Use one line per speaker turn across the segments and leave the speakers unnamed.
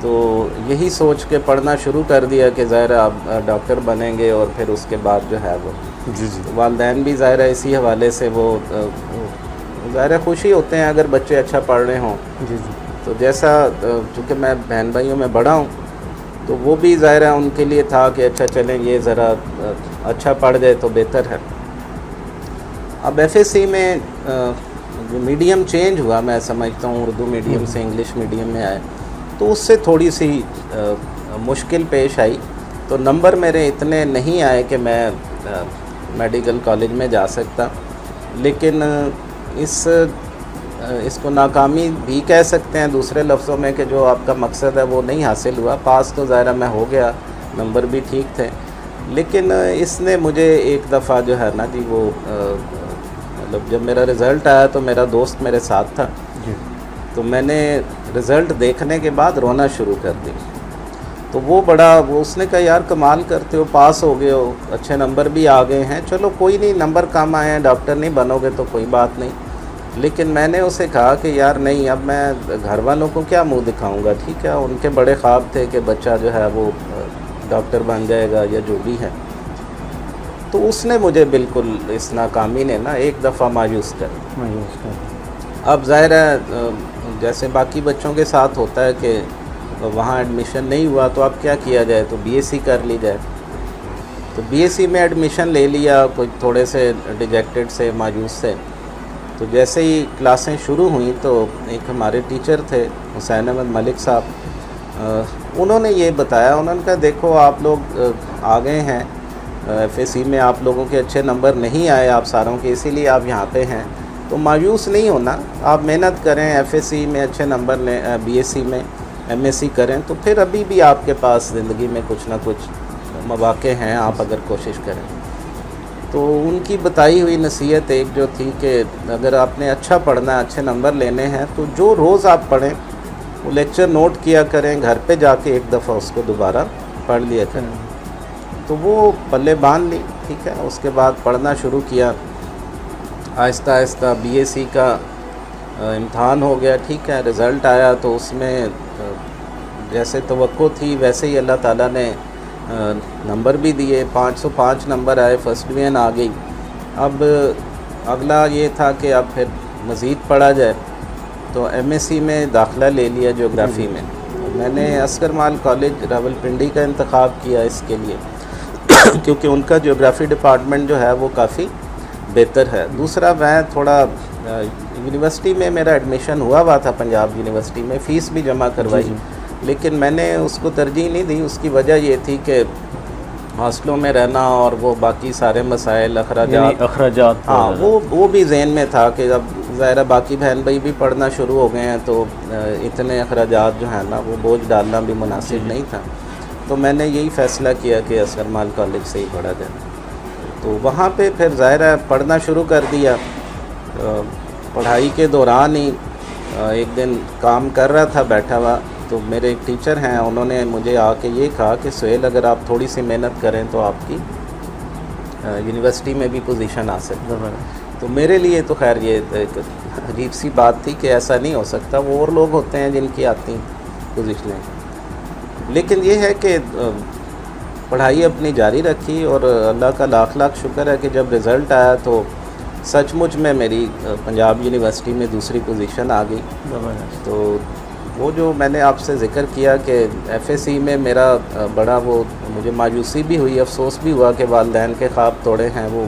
تو یہی سوچ کے پڑھنا شروع کر دیا کہ ظاہر آپ ڈاکٹر بنیں گے، اور پھر اس کے بعد جو ہے وہ
جی جی
والدین بھی ظاہر ہے اسی حوالے سے وہ ظاہر خوشی ہوتے ہیں اگر بچے اچھا پڑھ رہے ہوں.
جی جی
تو جیسا چونکہ میں بہن بھائیوں میں بڑا ہوں تو وہ بھی ظاہر ہے ان کے لیے تھا کہ اچھا چلیں یہ ذرا اچھا پڑھ جائے تو بہتر ہے. اب ایف ایس سی میں جو میڈیم چینج ہوا میں سمجھتا ہوں، اردو میڈیم سے انگلش میڈیم میں آئے تو اس سے تھوڑی سی مشکل پیش آئی. تو نمبر میرے اتنے نہیں آئے کہ میں میڈیکل کالج میں جا سکتا، لیکن اس کو ناکامی بھی کہہ سکتے ہیں دوسرے لفظوں میں کہ جو آپ کا مقصد ہے وہ نہیں حاصل ہوا. پاس تو ظاہرہ میں ہو گیا، نمبر بھی ٹھیک تھے، لیکن اس نے مجھے ایک دفعہ جو ہے نا جی وہ مطلب جب میرا رزلٹ آیا تو میرا دوست میرے ساتھ تھا.
جی
تو میں نے رزلٹ دیکھنے کے بعد رونا شروع کر دی. تو وہ اس نے کہا یار کمال کرتے ہو، پاس ہو گئے ہو، اچھے نمبر بھی آ گئے ہیں، چلو کوئی نہیں، نمبر کم آئے ہیں، ڈاکٹر نہیں بنو گے تو کوئی بات نہیں. لیکن میں نے اسے کہا کہ یار نہیں، اب میں گھر والوں کو کیا منہ دکھاؤں گا. ٹھیک ہے، ان کے بڑے خواب تھے کہ بچہ جو ہے وہ ڈاکٹر بن جائے گا یا جو بھی ہے. تو اس نے مجھے بالکل اس ناکامی نے نا ایک دفعہ مایوس کر. اب ظاہر ہے جیسے باقی بچوں کے ساتھ ہوتا ہے کہ وہاں ایڈمیشن نہیں ہوا تو اب کیا کیا جائے، تو بی ایس سی کر لی جائے. تو بی ایس سی میں ایڈمیشن لے لیا، کوئی تھوڑے سے ڈیجیکٹڈ سے، مایوس سے. تو جیسے ہی کلاسیں شروع ہوئیں تو ایک ہمارے ٹیچر تھے حسین احمد ملک صاحب، انہوں نے یہ بتایا، انہوں نے کہا دیکھو آپ لوگ آ گئے ہیں ایف اے سی میں، آپ لوگوں کے اچھے نمبر نہیں آئے آپ ساروں کے، اسی لیے آپ یہاں پہ ہیں. تو مایوس نہیں ہونا، آپ محنت کریں، ایف اے سی میں اچھے نمبر لیں، بی ایس سی میں ایم ایس سی کریں، تو پھر ابھی بھی آپ کے پاس زندگی میں کچھ نہ کچھ مواقع ہیں، آپ اگر کوشش کریں. تو ان کی بتائی ہوئی نصیحت ایک جو تھی کہ اگر آپ نے اچھا پڑھنا ہے، اچھے نمبر لینے ہیں، تو جو روز آپ پڑھیں وہ لیکچر نوٹ کیا کریں، گھر پہ جا کے ایک دفعہ اس کو دوبارہ پڑھ لیا کریں. تو وہ پلے باندھ لی. ٹھیک ہے، اس کے بعد پڑھنا شروع کیا. آہستہ آہستہ بی ایس سی کا امتحان ہو گیا. ٹھیک ہے، رزلٹ آیا تو اس میں جیسے توقع تھی ویسے ہی اللہ تعالیٰ نے نمبر بھی دیے. 505 نمبر آئے، فرسٹ ڈویژن آ گئی. اب اگلا یہ تھا کہ اب پھر مزید پڑھا جائے، تو ایم ایس سی میں داخلہ لے لیا جیوگرافی میں. میں نے عسکر مال کالج راولپنڈی کا انتخاب کیا اس کے لیے کیونکہ ان کا جیوگرافی ڈپارٹمنٹ جو ہے وہ کافی بہتر ہے. دوسرا میں تھوڑا یونیورسٹی میں میرا ایڈمیشن ہوا تھا، پنجاب یونیورسٹی میں، فیس بھی جمع کروائی، لیکن میں نے اس کو ترجیح نہیں دی. اس کی وجہ یہ تھی کہ ہاسٹلوں میں رہنا اور وہ باقی سارے مسائل، اخراجات، ہاں وہ بھی ذہن میں تھا کہ اب ظاہرہ باقی بہن بھائی بھی پڑھنا شروع ہو گئے ہیں تو اتنے اخراجات جو ہیں نا وہ بوجھ ڈالنا بھی مناسب نہیں تھا. تو میں نے یہی فیصلہ کیا کہ عسکر مال کالج سے ہی پڑھا جائے. تو وہاں پہ پھر ظاہرہ پڑھنا شروع کر دیا. پڑھائی کے دوران ہی ایک دن کام کر رہا تھا بیٹھا ہوا، تو میرے ایک ٹیچر ہیں، انہوں نے مجھے آ کے یہ کہا کہ سہیل اگر آپ تھوڑی سی محنت کریں تو آپ کی یونیورسٹی میں بھی پوزیشن آ سکتی ہے. تو میرے لیے تو خیر یہ ایک عجیب سی بات تھی کہ ایسا نہیں ہو سکتا، وہ اور لوگ ہوتے ہیں جن کی آتی پوزیشنیں. لیکن یہ ہے کہ پڑھائی اپنی جاری رکھی، اور اللہ کا لاکھ لاکھ شکر ہے کہ جب رزلٹ آیا تو سچ مچ میں میری پنجاب یونیورسٹی میں دوسری پوزیشن آ گئی. تو وہ جو میں نے آپ سے ذکر کیا کہ ایف اے سی میں میرا بڑا وہ مجھے مایوسی بھی ہوئی، افسوس بھی ہوا کہ والدین کے خواب توڑے ہیں، وہ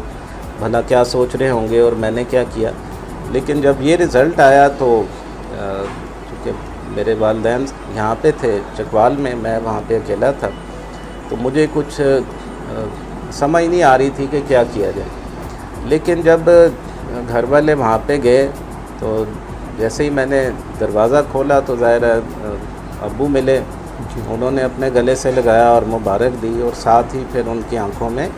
بھلا کیا سوچ رہے ہوں گے اور میں نے کیا کیا. لیکن جب یہ رزلٹ آیا تو چونکہ میرے والدین یہاں پہ تھے چکوال میں، میں وہاں پہ اکیلا تھا، تو مجھے کچھ سمجھ نہیں آ رہی تھی کہ کیا کیا جائے. لیکن جب گھر والے وہاں پہ گئے تو جیسے ہی میں نے دروازہ کھولا تو ظاہر ابو ملے، انہوں نے اپنے گلے سے لگایا اور مبارک دی، اور ساتھ ہی پھر ان کی آنکھوں میں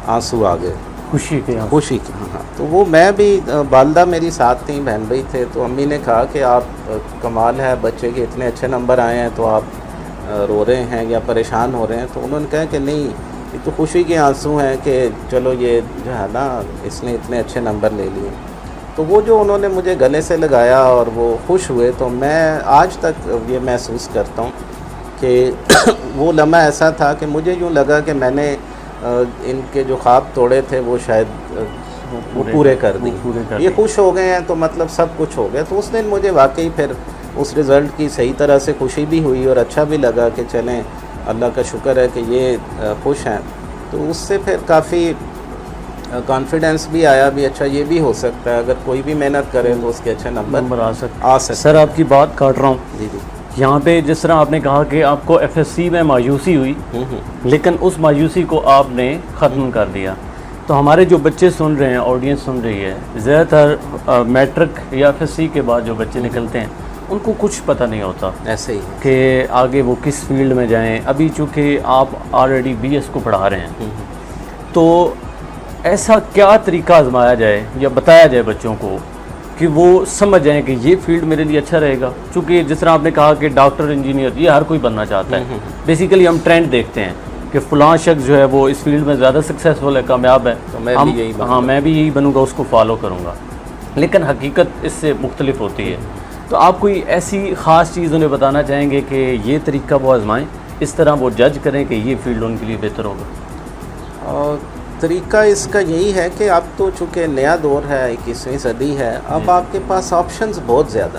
آنسو آ گئے، خوشی کے. ہاں. تو وہ میں بھی، والدہ میری ساتھ تھیں، بہن بھائی تھے. تو امی نے کہا کہ آپ کمال ہے، بچے کے اتنے اچھے نمبر آئے ہیں تو آپ رو رہے ہیں یا پریشان ہو رہے ہیں. تو انہوں نے کہا کہ نہیں، یہ تو خوشی کے آنسو ہیں کہ چلو یہ جو ہے نا اس نے اتنے اچھے نمبر لے لیے. تو وہ جو انہوں نے مجھے گلے سے لگایا اور وہ خوش ہوئے، تو میں آج تک یہ محسوس کرتا ہوں کہ وہ لمحہ ایسا تھا کہ مجھے یوں لگا کہ میں نے ان کے جو خواب توڑے تھے وہ شاید وہ پورے کر دی. یہ خوش ہو گئے ہیں تو مطلب سب کچھ ہو گیا. تو اس دن مجھے واقعی پھر اس رزلٹ کی صحیح طرح سے خوشی بھی ہوئی اور اچھا بھی لگا کہ چلیں اللہ کا شکر ہے کہ یہ خوش ہیں. تو اس سے پھر کافی کانفیڈنس بھی آیا بھی اچھا یہ بھی ہو سکتا ہے اگر کوئی بھی محنت کرے تو اس کے اچھے نمبر
آ سکتے. سر آپ کی بات کاٹ رہا ہوں.
جی جی.
یہاں پہ جس طرح آپ نے کہا کہ آپ کو ایف ایس سی میں مایوسی ہوئی لیکن اس مایوسی کو آپ نے ختم کر دیا. تو ہمارے جو بچے سن رہے ہیں, آڈینس سن رہی ہے, زیادہ تر میٹرک یا ایف ایس سی کے بعد جو بچے نکلتے ہیں ان کو کچھ پتہ نہیں ہوتا
ایسے ہی
کہ آگے وہ کس فیلڈ میں جائیں. ابھی چونکہ آپ آلریڈی بی ایس کو پڑھا رہے ہیں تو ایسا کیا طریقہ آزمایا جائے یا بتایا جائے بچوں کو کہ وہ سمجھ جائیں کہ یہ فیلڈ میرے لیے اچھا رہے گا. چونکہ جس طرح آپ نے کہا کہ ڈاکٹر, انجینئر, یہ ہر کوئی بننا چاہتا ہے. بیسیکلی ہم ٹرینڈ دیکھتے ہیں کہ فلاں شخص جو ہے وہ اس فیلڈ میں زیادہ سکسیزفل ہے, کامیاب ہے, میں بھی یہی بنوں گا, اس کو فالو کروں گا. لیکن حقیقت اس سے مختلف ہوتی ہے. تو آپ کوئی ایسی خاص چیز انہیں بتانا چاہیں گے کہ یہ طریقہ وہ آزمائیں, اس طرح وہ جج کریں کہ یہ فیلڈ ان کے لیے بہتر ہوگا؟
طریقہ اس کا یہی ہے کہ اب تو چونکہ نیا دور ہے, 21ویں صدی ہے, اب آپ کے پاس آپشنز بہت زیادہ,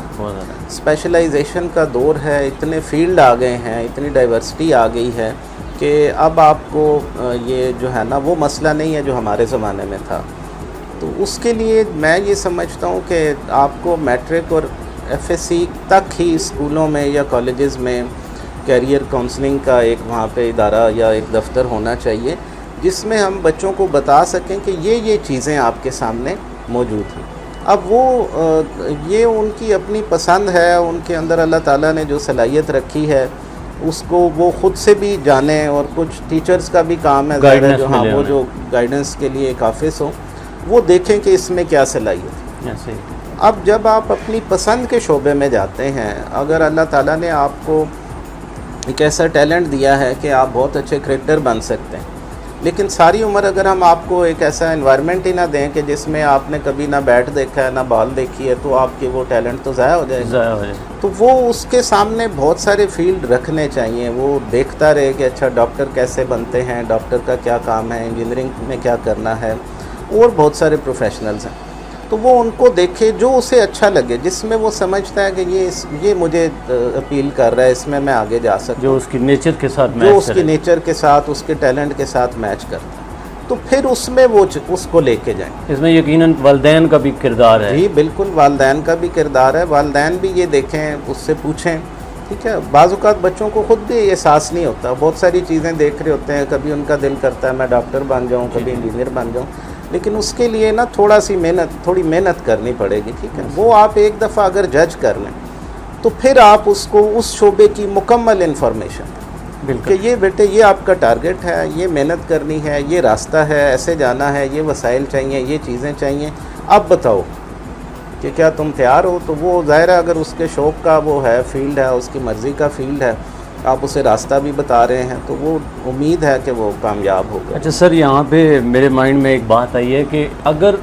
اسپیشلائزیشن کا دور ہے, اتنے فیلڈ آ گئے ہیں, اتنی ڈائیورسٹی آ گئی ہے کہ اب آپ کو یہ جو ہے نا وہ مسئلہ نہیں ہے جو ہمارے زمانے میں تھا. تو اس کے لیے میں یہ سمجھتا ہوں کہ آپ کو میٹرک اور ایف ایس سی تک ہی اسکولوں میں یا کالجز میں کیریئر کاؤنسلنگ کا ایک وہاں پہ ادارہ یا ایک دفتر ہونا چاہیے جس میں ہم بچوں کو بتا سکیں کہ یہ چیزیں آپ کے سامنے موجود ہیں. اب وہ یہ ان کی اپنی پسند ہے, ان کے اندر اللہ تعالیٰ نے جو صلاحیت رکھی ہے اس کو وہ خود سے بھی جانیں, اور کچھ ٹیچرز کا بھی کام ہے جو وہ جو گائیڈنس کے لیے ایک آفس ہو, وہ دیکھیں کہ اس میں کیا صلاحیت ہے. اب جب آپ اپنی پسند کے شعبے میں جاتے ہیں, اگر اللہ تعالیٰ نے آپ کو ایک ایسا ٹیلنٹ دیا ہے کہ آپ بہت اچھے کرکٹر بن سکتے ہیں, لیکن ساری عمر اگر ہم آپ کو ایک ایسا انوائرمنٹ ہی نہ دیں کہ جس میں آپ نے کبھی نہ بیٹ دیکھا ہے نہ بال دیکھی ہے, تو آپ کے وہ ٹیلنٹ تو ضائع ہو جائے گا. تو وہ اس کے سامنے بہت سارے فیلڈ رکھنے چاہیے. وہ دیکھتا رہے کہ اچھا ڈاکٹر کیسے بنتے ہیں, ڈاکٹر کا کیا کام ہے, انجینئرنگ میں کیا کرنا ہے, اور بہت سارے پروفیشنلز ہیں. تو وہ ان کو دیکھے جو اسے اچھا لگے, جس میں وہ سمجھتا ہے کہ یہ مجھے اپیل کر رہا ہے, اس میں میں آگے جا سکتا ہوں,
جو اس کی نیچر کے ساتھ
جو اس کی نیچر کے ساتھ, اس کے ٹیلنٹ کے ساتھ میچ کرتا ہے, تو پھر اس میں وہ اس کو لے کے جائیں.
اس میں یقیناً والدین کا بھی کردار ہے.
جی بالکل, والدین کا بھی کردار ہے. والدین بھی یہ دیکھیں, اس سے پوچھیں. ٹھیک ہے, بعض اوقات بچوں کو خود بھی احساس نہیں ہوتا, بہت ساری چیزیں دیکھ رہے ہوتے ہیں, کبھی ان کا دل کرتا ہے میں ڈاکٹر بن جاؤں, کبھی انجینئر بن جاؤں, لیکن اس کے لیے نا تھوڑی محنت کرنی پڑے گی. ٹھیک ہے, وہ آپ ایک دفعہ اگر جج کر لیں تو پھر آپ اس کو اس شعبے کی مکمل انفارمیشن کہ یہ بیٹے یہ آپ کا ٹارگٹ ہے, یہ محنت کرنی ہے, یہ راستہ ہے, ایسے جانا ہے, یہ وسائل چاہیے, یہ چیزیں چاہیے, اب بتاؤ کہ کیا تم تیار ہو. تو وہ ظاہر ہے اگر اس کے شوق کا وہ ہے فیلڈ ہے, اس کی مرضی کا فیلڈ ہے, آپ اسے راستہ بھی بتا رہے ہیں, تو وہ امید ہے کہ وہ کامیاب ہوگا.
اچھا سر, یہاں پہ میرے مائنڈ میں ایک بات آئی ہے کہ اگر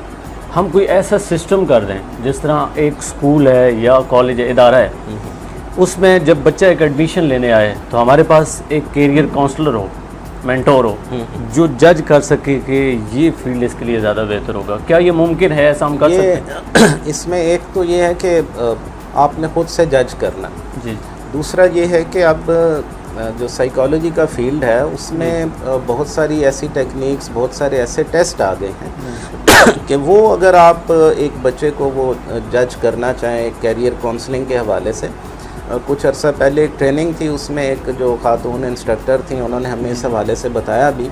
ہم کوئی ایسا سسٹم کر دیں جس طرح ایک سکول ہے یا کالج ادارہ ہے, اس میں جب بچہ ایک ایڈمیشن لینے آئے تو ہمارے پاس ایک کیریئر کاؤنسلر ہو, مینٹور ہو, جو جج کر سکے کہ یہ فیلڈ اس کے لیے زیادہ بہتر ہوگا. کیا یہ ممکن ہے, ایسا ہم کر سکتے ہیں؟
اس میں ایک تو یہ ہے کہ آپ نے خود سے جج کرنا.
جی.
دوسرا یہ ہے کہ اب جو سائیکالوجی کا فیلڈ ہے اس میں بہت ساری ایسی ٹیکنیکس, بہت سارے ایسے ٹیسٹ آ گئے ہیں کہ وہ اگر آپ ایک بچے کو وہ جج کرنا چاہیں ایک کیریئر کاؤنسلنگ کے حوالے سے, کچھ عرصہ پہلے ایک ٹریننگ تھی, اس میں ایک جو خاتون انسٹرکٹر تھیں انہوں نے ہمیں اس حوالے سے بتایا بھی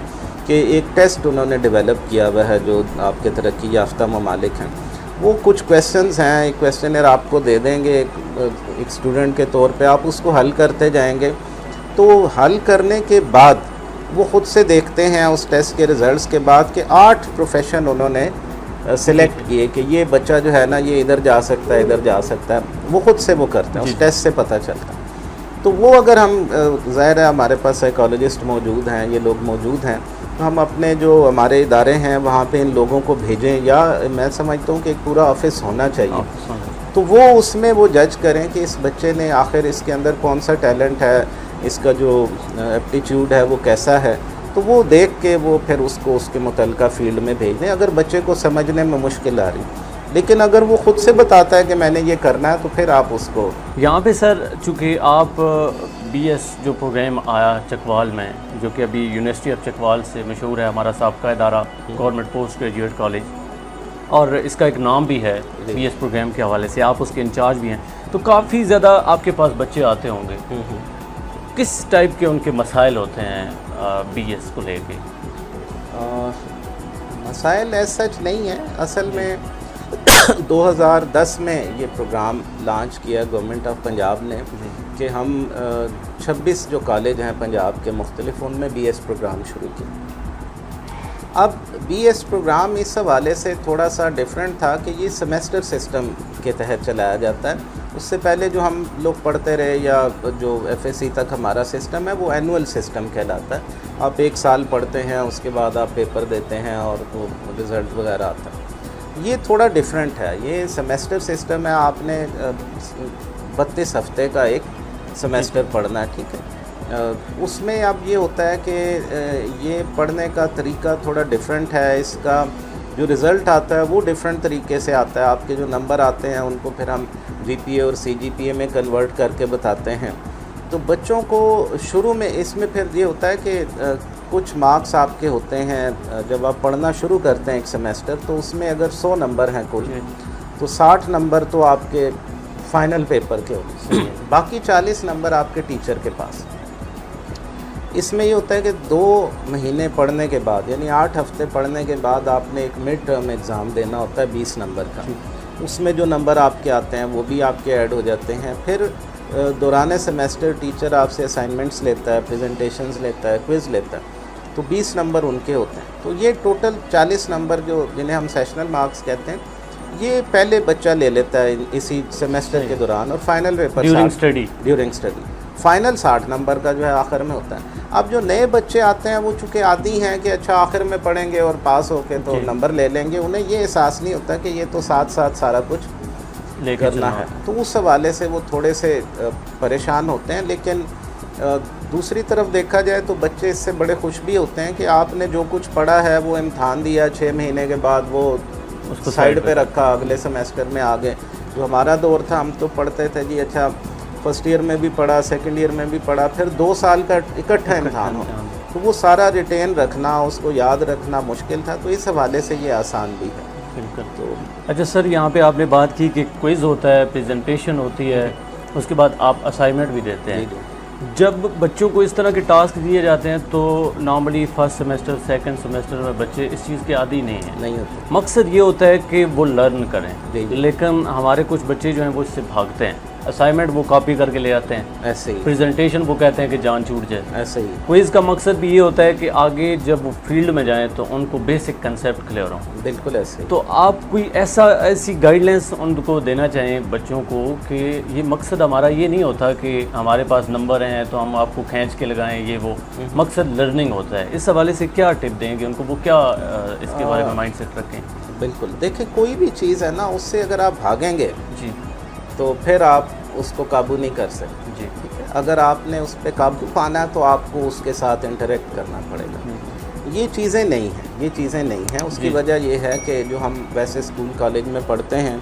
کہ ایک ٹیسٹ انہوں نے ڈیولپ کیا ہوا ہے جو آپ کے ترقی یافتہ ممالک ہیں. وہ کچھ کویسچنز ہیں, ایک کویسچنر آپ کو دے دیں گے ایک اسٹوڈنٹ کے طور پہ, آپ اس کو حل کرتے جائیں گے. تو حل کرنے کے بعد وہ خود سے دیکھتے ہیں اس ٹیسٹ کے ریزلٹس کے بعد کہ 8 پروفیشن انہوں نے سلیکٹ کیے کہ یہ بچہ جو ہے نا یہ ادھر جا سکتا ہے, ادھر جا سکتا ہے. وہ خود سے وہ کرتے ہیں, اس ٹیسٹ سے پتہ چلتا ہے. تو وہ اگر ہم ظاہر ہے ہمارے پاس سائیکالوجسٹ موجود ہیں, یہ لوگ موجود ہیں, تو ہم اپنے جو ہمارے ادارے ہیں وہاں پہ ان لوگوں کو بھیجیں, یا میں سمجھتا ہوں کہ ایک پورا آفس ہونا چاہیے. تو وہ اس میں وہ جج کریں کہ اس بچے نے آخر اس کے اندر کون سا ٹیلنٹ ہے, اس کا جو ایپٹیچیوڈ ہے وہ کیسا ہے، تو وہ دیکھ کے وہ پھر اس کو اس کے متعلقہ فیلڈ میں بھیج دیں اگر بچے کو سمجھنے میں مشکل آ رہی۔ لیکن اگر وہ خود سے بتاتا ہے کہ میں نے یہ کرنا ہے تو پھر آپ اس کو
یہاں پہ سر چونکہ آپ بی ایس جو پروگرام آیا چکوال میں، جو کہ ابھی یونیورسٹی آف چکوال سے مشہور ہے، ہمارا سابقہ ادارہ گورنمنٹ پوسٹ گریجویٹ کالج، اور اس کا ایک نام بھی ہے بی ایس پروگرام کے حوالے سے، آپ اس کے انچارج بھی ہیں، تو کافی زیادہ آپ کے پاس بچے آتے ہوں گے، کس ٹائپ کے ان کے مسائل ہوتے ہیں بی ایس کو لے کے؟
مسائل ایز سچ نہیں ہیں، اصل میں 2010 میں یہ پروگرام لانچ کیا گورنمنٹ آف پنجاب نے کہ ہم 26 جو کالج ہیں پنجاب کے مختلف ان میں بی ایس پروگرام شروع کیا۔ اب بی ایس پروگرام اس حوالے سے تھوڑا سا ڈیفرنٹ تھا کہ یہ سیمیسٹر سسٹم کے تحت چلایا جاتا ہے۔ اس سے پہلے جو ہم لوگ پڑھتے رہے یا جو ایف اے سی تک ہمارا سسٹم ہے وہ اینول سسٹم کہلاتا ہے، آپ 1 سال پڑھتے ہیں، اس کے بعد آپ پیپر دیتے ہیں اور وہ رزلٹ وغیرہ آتا ہے۔ یہ تھوڑا ڈیفرنٹ ہے، یہ سیمیسٹر سسٹم ہے، آپ نے 32 ہفتے کا ایک سیمیسٹر پڑھنا ہے، ٹھیک ہے۔ اس میں اب یہ ہوتا ہے کہ یہ پڑھنے کا طریقہ تھوڑا ڈیفرنٹ ہے، اس کا جو رزلٹ آتا ہے وہ ڈیفرنٹ طریقے سے آتا ہے، آپ کے جو نمبر آتے ہیں ان کو پھر ہم جی پی اے اور سی جی پی اے میں کنورٹ کر کے بتاتے ہیں۔ تو بچوں کو شروع میں اس میں پھر یہ ہوتا ہے کہ کچھ مارکس آپ کے ہوتے ہیں جب آپ پڑھنا شروع کرتے ہیں ایک سیمیسٹر، تو اس میں اگر 100 نمبر ہیں کل، تو 60 نمبر تو آپ کے فائنل پیپر کے ہوتے ہیں، باقی 40 نمبر آپ کے ٹیچر کے پاس۔ اس میں یہ ہوتا ہے کہ 2 مہینے پڑھنے کے بعد یعنی 8 ہفتے پڑھنے کے بعد آپ نے ایک مڈ ٹرم ایگزام دینا ہوتا ہے 20 نمبر کا، اس میں جو نمبر آپ کے آتے ہیں وہ بھی آپ کے ایڈ ہو جاتے ہیں۔ پھر دوران سیمیسٹر ٹیچر آپ سے اسائنمنٹس لیتا ہے، پریزنٹیشنز لیتا ہے، کوئز لیتا ہے، تو 20 نمبر ان کے ہوتے ہیں۔ تو یہ ٹوٹل 40 نمبر جو جنہیں ہم سیشنل مارکس کہتے ہیں، یہ پہلے بچہ لے لیتا ہے اسی سیمیسٹر کے دوران، اور final paper during study final 60 number کا جو ہے آخر میں ہوتا ہے۔ اب جو نئے بچے آتے ہیں وہ چونکہ عادی ہیں کہ اچھا آخر میں پڑھیں گے اور پاس ہو کے تو نمبر لے لیں گے، انہیں یہ احساس نہیں ہوتا کہ یہ تو ساتھ ساتھ سارا کچھ کرنا ہے، تو اس حوالے سے وہ تھوڑے سے پریشان ہوتے ہیں۔ لیکن دوسری طرف دیکھا جائے تو بچے اس سے بڑے خوش بھی ہوتے ہیں کہ آپ نے جو کچھ پڑھا ہے وہ امتحان دیا، 6 مہینے کے بعد وہ اس کو سائڈ پہ رکھا، اگلے سیمیسٹر میں آگے۔ جو ہمارا دور تھا ہم تو پڑھتے تھے جی اچھا فرسٹ ایئر میں بھی پڑھا، سیکنڈ ایئر میں بھی پڑھا، پھر 2 سال کا اکٹھا امتحان ہو، تو وہ سارا ریٹین رکھنا، اس کو یاد رکھنا مشکل تھا، تو اس حوالے سے یہ آسان بھی ہے۔
بالکل۔ تو اچھا سر، یہاں پہ آپ نے بات کی کہ کوئز ہوتا ہے، پریزنٹیشن ہوتی ہے، اس کے بعد آپ اسائنمنٹ بھی دیتے ہیں۔ جب بچوں کو اس طرح کے ٹاسک دیے جاتے ہیں تو normally first semester second semester میں بچے اس چیز کے عادی نہیں ہوتے، مقصد یہ ہوتا ہے کہ وہ لرن کریں، لیکن ہمارے کچھ بچے جو ہیں وہ اس سے بھاگتے ہیں۔ اسائنمنٹ وہ کاپی کر کے لے آتے ہیں، ایسے ہی پریزنٹیشن وہ کہتے ہیں کہ جان چھوٹ جائے، ایسے ہی کوئز کا مقصد بھی یہ ہوتا ہے کہ آگے جب وہ فیلڈ میں جائیں تو ان کو بیسک کنسیپٹ کلیئر ہوں۔
بالکل ایسے ہی۔
تو آپ کوئی ایسی گائیڈ لائنس ان کو دینا چاہیں بچوں کو کہ یہ مقصد ہمارا یہ نہیں ہوتا کہ ہمارے پاس نمبر ہیں تو ہم آپ کو کھینچ کے لگائیں، یہ وہ مقصد لرننگ ہوتا ہے، اس حوالے سے کیا ٹپ دیں گے ان کو، وہ کیا اس کے بارے میں مائنڈ سیٹ رکھیں؟ بالکل،
دیکھیں کوئی بھی چیز ہے نا، اس سے اگر آپ بھاگیں گے
جی
تو پھر آپ اس کو قابو نہیں کر سکتے،
جی
ٹھیک ہے۔ اگر آپ نے اس پہ قابو پانا ہے تو آپ کو اس کے ساتھ انٹریکٹ کرنا پڑے گا۔ یہ چیزیں نہیں ہیں، اس کی وجہ یہ ہے کہ جو ہم ویسے اسکول کالج میں پڑھتے ہیں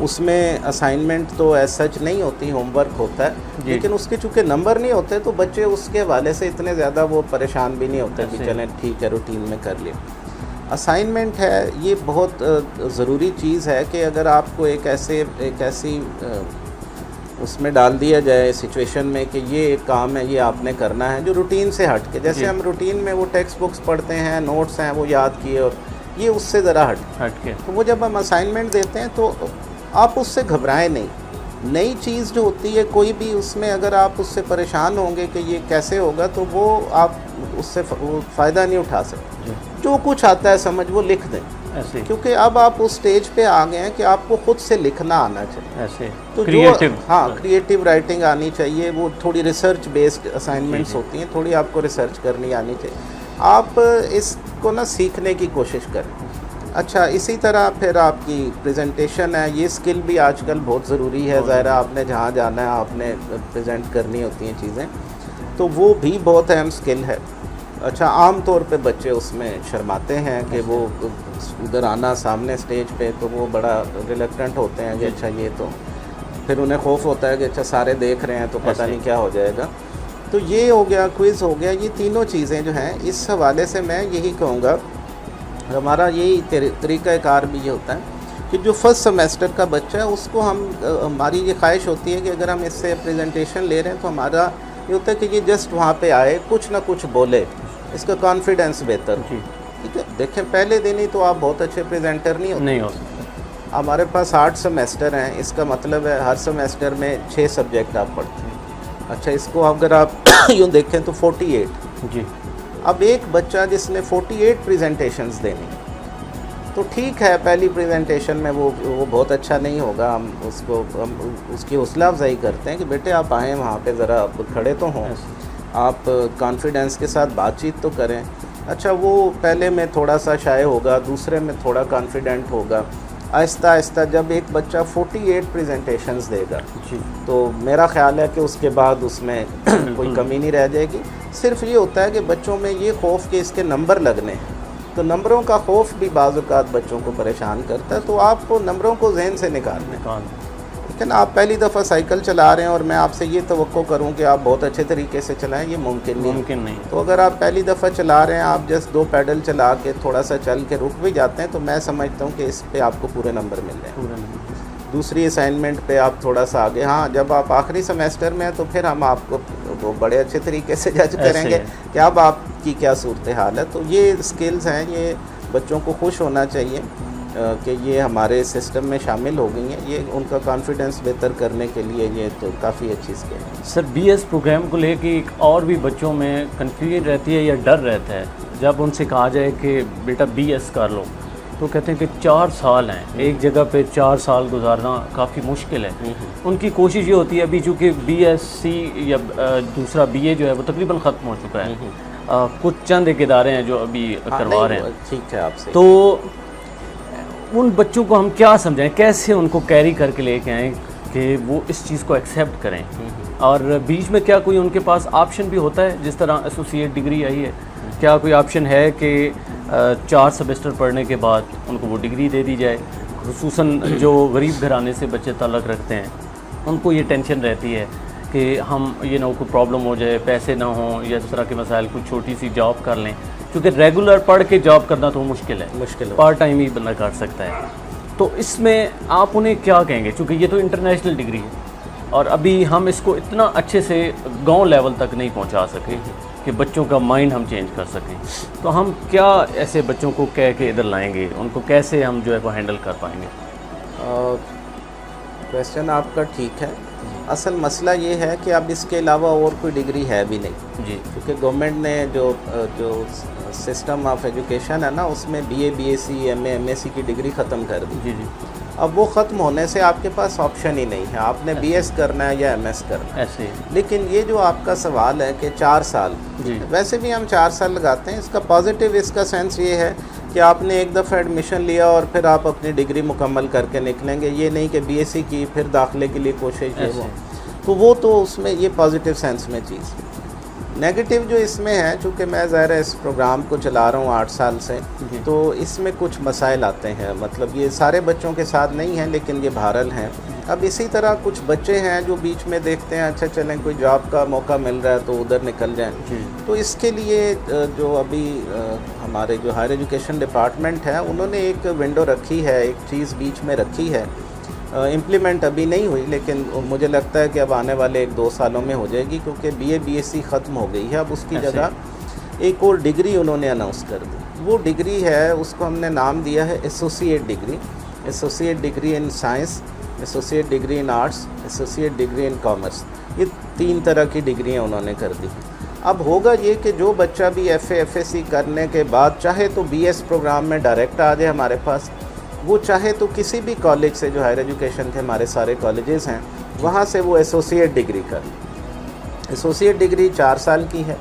اس میں اسائنمنٹ تو ایز سچ نہیں ہوتی، ہوم ورک ہوتا ہے، لیکن اس کے چونکہ نمبر نہیں ہوتے تو بچے اس کے حوالے سے اتنے زیادہ وہ پریشان بھی نہیں ہوتے کہ چلیں ٹھیک ہے روٹین میں کر لیں۔ اسائنمنٹ ہے یہ بہت ضروری چیز ہے کہ اگر آپ کو ایک ایسی اس میں ڈال دیا جائے سچویشن میں کہ یہ ایک کام ہے، یہ آپ نے کرنا ہے جو روٹین سے ہٹ کے، جیسے ہم روٹین میں وہ ٹیکسٹ بکس پڑھتے ہیں، نوٹس ہیں وہ یاد کیے، اور یہ اس سے ذرا ہٹ کے، تو وہ جب ہم اسائنمنٹ دیتے ہیں تو آپ اس سے گھبرائیں نہیں۔ نئی چیز جو ہوتی ہے کوئی بھی، اس میں اگر آپ اس سے پریشان ہوں گے کہ یہ کیسے ہوگا تو وہ آپ اس سے فائدہ نہیں اٹھا سکتے۔ جو کچھ آتا ہے سمجھ وہ لکھ دیں، کیونکہ اب آپ اس سٹیج پہ آ گئے ہیں کہ آپ کو خود سے لکھنا آنا چاہیے، تو کریٹیو رائٹنگ آنی چاہیے، وہ تھوڑی ریسرچ بیسڈ اسائنمنٹس ہوتی ہیں، تھوڑی آپ کو ریسرچ کرنی آنی چاہیے، آپ اس کو نا سیکھنے کی کوشش کریں۔ اچھا، اسی طرح پھر آپ کی پریزنٹیشن ہے، یہ اسکل بھی آج کل بہت ضروری ہے، ظاہر آپ نے جہاں جانا ہے آپ نے پریزنٹ کرنی ہوتی ہیں چیزیں، تو وہ بھی بہت اہم سکل ہے. اچھا عام طور پہ بچے اس میں شرماتے ہیں کہ وہ ادھر آنا سامنے اسٹیج پہ، تو وہ بڑا ریلیکٹنٹ ہوتے ہیں کہ اچھا یہ تو پھر انہیں خوف ہوتا ہے کہ اچھا سارے دیکھ رہے ہیں تو پتہ نہیں کیا ہو جائے گا. تو یہ ہو گیا، کوئز ہو گیا. یہ تینوں چیزیں جو ہیں اس حوالے سے میں یہی کہوں گا، ہمارا یہی طریقہ کار بھی یہ ہوتا ہے کہ جو فرسٹ سیمیسٹر کا بچہ ہے اس کو ہماری یہ خواہش ہوتی ہے کہ اگر ہم اس سے پریزنٹیشن لے رہے ہیں تو ہمارا یہ ہوتا ہے کہ یہ جسٹ وہاں پہ آئے، کچھ نہ کچھ بولے، اس کا کانفیڈنس بہتر ہو. ٹھیک ہے، دیکھیں پہلے دن ہی تو آپ بہت اچھے پریزنٹر نہیں ہو سکتے. ہمارے پاس 8 سیمیسٹر ہیں، اس کا مطلب ہے ہر سیمیسٹر میں 6 سبجیکٹ آپ پڑھتے ہیں. اچھا اس کو اگر آپ یوں دیکھیں تو 48.
جی.
اب ایک بچہ جس نے 48 پریزنٹیشنز دینی، تو ٹھیک ہے پہلی پریزنٹیشن میں وہ بہت اچھا نہیں ہوگا، ہم اس کی حوصلہ افزائی کرتے ہیں کہ بیٹے آپ آئیں وہاں پہ ذرا کھڑے تو ہوں، آپ کانفیڈنس کے ساتھ بات چیت تو کریں. اچھا وہ پہلے میں تھوڑا سا شائع ہوگا، دوسرے میں تھوڑا کانفیڈنٹ ہوگا. آہستہ آہستہ جب ایک بچہ 48 پریزنٹیشنز دے گا تو میرا خیال ہے کہ اس کے بعد اس میں کوئی کمی نہیں رہ جائے گی. صرف یہ ہوتا ہے کہ بچوں میں یہ خوف کہ اس کے نمبر لگنے ہیں، تو نمبروں کا خوف بھی بعض اوقات بچوں کو پریشان کرتا ہے. تو آپ کو نمبروں کو ذہن سے نکالنا ہے. لیکن آپ پہلی دفعہ سائیکل چلا رہے ہیں اور میں آپ سے یہ توقع کروں کہ آپ بہت اچھے طریقے سے چلائیں، یہ ممکن نہیں. تو اگر آپ پہلی دفعہ چلا رہے ہیں، آپ جسٹ 2 پیڈل چلا کے تھوڑا سا چل کے رک بھی جاتے ہیں، تو میں سمجھتا ہوں کہ اس پہ آپ کو پورے نمبر مل جائیں. دوسری اسائنمنٹ پہ آپ تھوڑا سا آگے، ہاں جب آپ آخری سیمیسٹر میں ہیں تو پھر ہم آپ کو وہ بڑے اچھے طریقے سے جج کریں گے کہ اب آپ کی کیا صورتحال ہے. تو یہ اسکلز ہیں، یہ بچوں کو خوش ہونا چاہیے کہ یہ ہمارے سسٹم میں شامل ہو گئی ہیں. یہ ان کا کانفیڈنس بہتر کرنے کے لیے یہ تو کافی اچھی اسکل ہے.
سر بی ایس پروگرام کو لے کے ایک اور بھی بچوں میں کنفیوژن رہتی ہے یا ڈر رہتا ہے، جب ان سے کہا جائے کہ بیٹا بی ایس کر لو تو کہتے ہیں کہ 4 سال ہیں، ایک جگہ پہ 4 سال گزارنا کافی مشکل ہے. ان کی کوشش یہ ہوتی ہے، ابھی چونکہ بی ایس سی یا دوسرا بی اے جو ہے وہ تقریباً ختم ہو چکا ہے، کچھ چند ایک ادارے ہیں جو ابھی کروا رہے ہیں.
ٹھیک ہے، آپ سے
تو ان بچوں کو ہم کیا سمجھائیں، کیسے ان کو کیری کر کے لے کے آئیں کہ وہ اس چیز کو ایکسیپٹ کریں، اور بیچ میں کیا کوئی ان کے پاس آپشن بھی ہوتا ہے؟ جس طرح ایسوسیٹ ڈگری آئی ہے، کیا کوئی آپشن ہے کہ 4 سیمسٹر پڑھنے کے بعد ان کو وہ ڈگری دے دی جائے؟ خصوصاً جو غریب گھرانے سے بچے تعلق رکھتے ہیں، ان کو یہ ٹینشن رہتی ہے کہ ہم یہ نہ کوئی پرابلم ہو جائے، پیسے نہ ہوں یا اس طرح کے مسائل، کوئی چھوٹی سی جاب کر لیں، کیونکہ ریگولر پڑھ کے جاب کرنا تو مشکل ہے، پارٹ ٹائم ہی بندہ کر سکتا ہے. تو اس میں آپ انہیں کیا کہیں گے؟ چونکہ یہ تو انٹرنیشنل ڈگری ہے اور ابھی ہم اس کو اتنا اچھے سے گاؤں لیول تک نہیں پہنچا سکے کہ بچوں کا مائنڈ ہم چینج کر سکیں. تو ہم کیا ایسے بچوں کو کہہ کے ادھر لائیں گے، ان کو کیسے ہم جو ہے وہ ہینڈل کر پائیں گے؟
کویسچن آپ کا ٹھیک ہے. اصل مسئلہ یہ ہے کہ اب اس کے علاوہ اور کوئی ڈگری ہے بھی نہیں
جی،
کیونکہ گورنمنٹ نے جو سسٹم آف ایجوکیشن ہے نا، اس میں B A, B S C, M A, M S C کی ڈگری ختم کر دی.
جی جی.
اب وہ ختم ہونے سے آپ کے پاس آپشن ہی نہیں ہے، آپ نے بی ایس کرنا ہے یا ایم ایس کرنا ہے.
ایسے
لیکن یہ جو آپ کا سوال ہے کہ 4 سال، ویسے بھی ہم 4 سال لگاتے ہیں. اس کا پازیٹیو اس کا سینس یہ ہے کہ آپ نے ایک دفعہ ایڈمیشن لیا اور پھر آپ اپنی ڈگری مکمل کر کے نکلیں گے. یہ نہیں کہ بی ایس سی کی پھر داخلے کے لیے کوشش ہے وہ تو اس میں یہ پازیٹیو سینس میں چیز. نیگیٹو جو اس میں ہے، چونکہ میں ظاہر ہے اس پروگرام کو چلا رہا ہوں 8 سال سے، تو اس میں کچھ مسائل آتے ہیں. مطلب یہ سارے بچوں کے ساتھ نہیں ہیں لیکن یہ بہرحال ہیں. اب اسی طرح کچھ بچے ہیں جو بیچ میں دیکھتے ہیں اچھا چلیں کوئی جاب کا موقع مل رہا ہے تو ادھر نکل جائیں. تو اس کے لیے جو ابھی ہمارے جو ہائر ایجوکیشن ڈپارٹمنٹ ہے، انہوں نے ایک ونڈو رکھی ہے، ایک چیز بیچ میں رکھی ہے. امپلیمنٹ ابھی نہیں ہوئی لیکن مجھے لگتا ہے کہ اب آنے والے 1-2 سالوں میں ہو جائے گی، کیونکہ B A, B S C ختم ہو گئی ہے. اب اس کی جگہ ایک اور ڈگری انہوں نے اناؤنس کر دی. وہ ڈگری ہے، اس کو ہم نے نام دیا ہے associate degree. Associate degree in science, associate degree in arts, associate degree in commerce. یہ 3 طرح کی ڈگریاں انہوں نے کر دی. اب ہوگا یہ کہ جو بچہ بھی F A, F S C کرنے کے بعد چاہے تو بی ایس پروگرام میں ڈائریکٹ آ جائے ہمارے پاس، وہ چاہے تو کسی بھی کالج سے جو ہائر ایجوکیشن کے ہمارے سارے کالجز ہیں وہاں سے وہ ایسوسیٹ ڈگری کر. ایسوسیٹ ڈگری 4 سال کی ہے.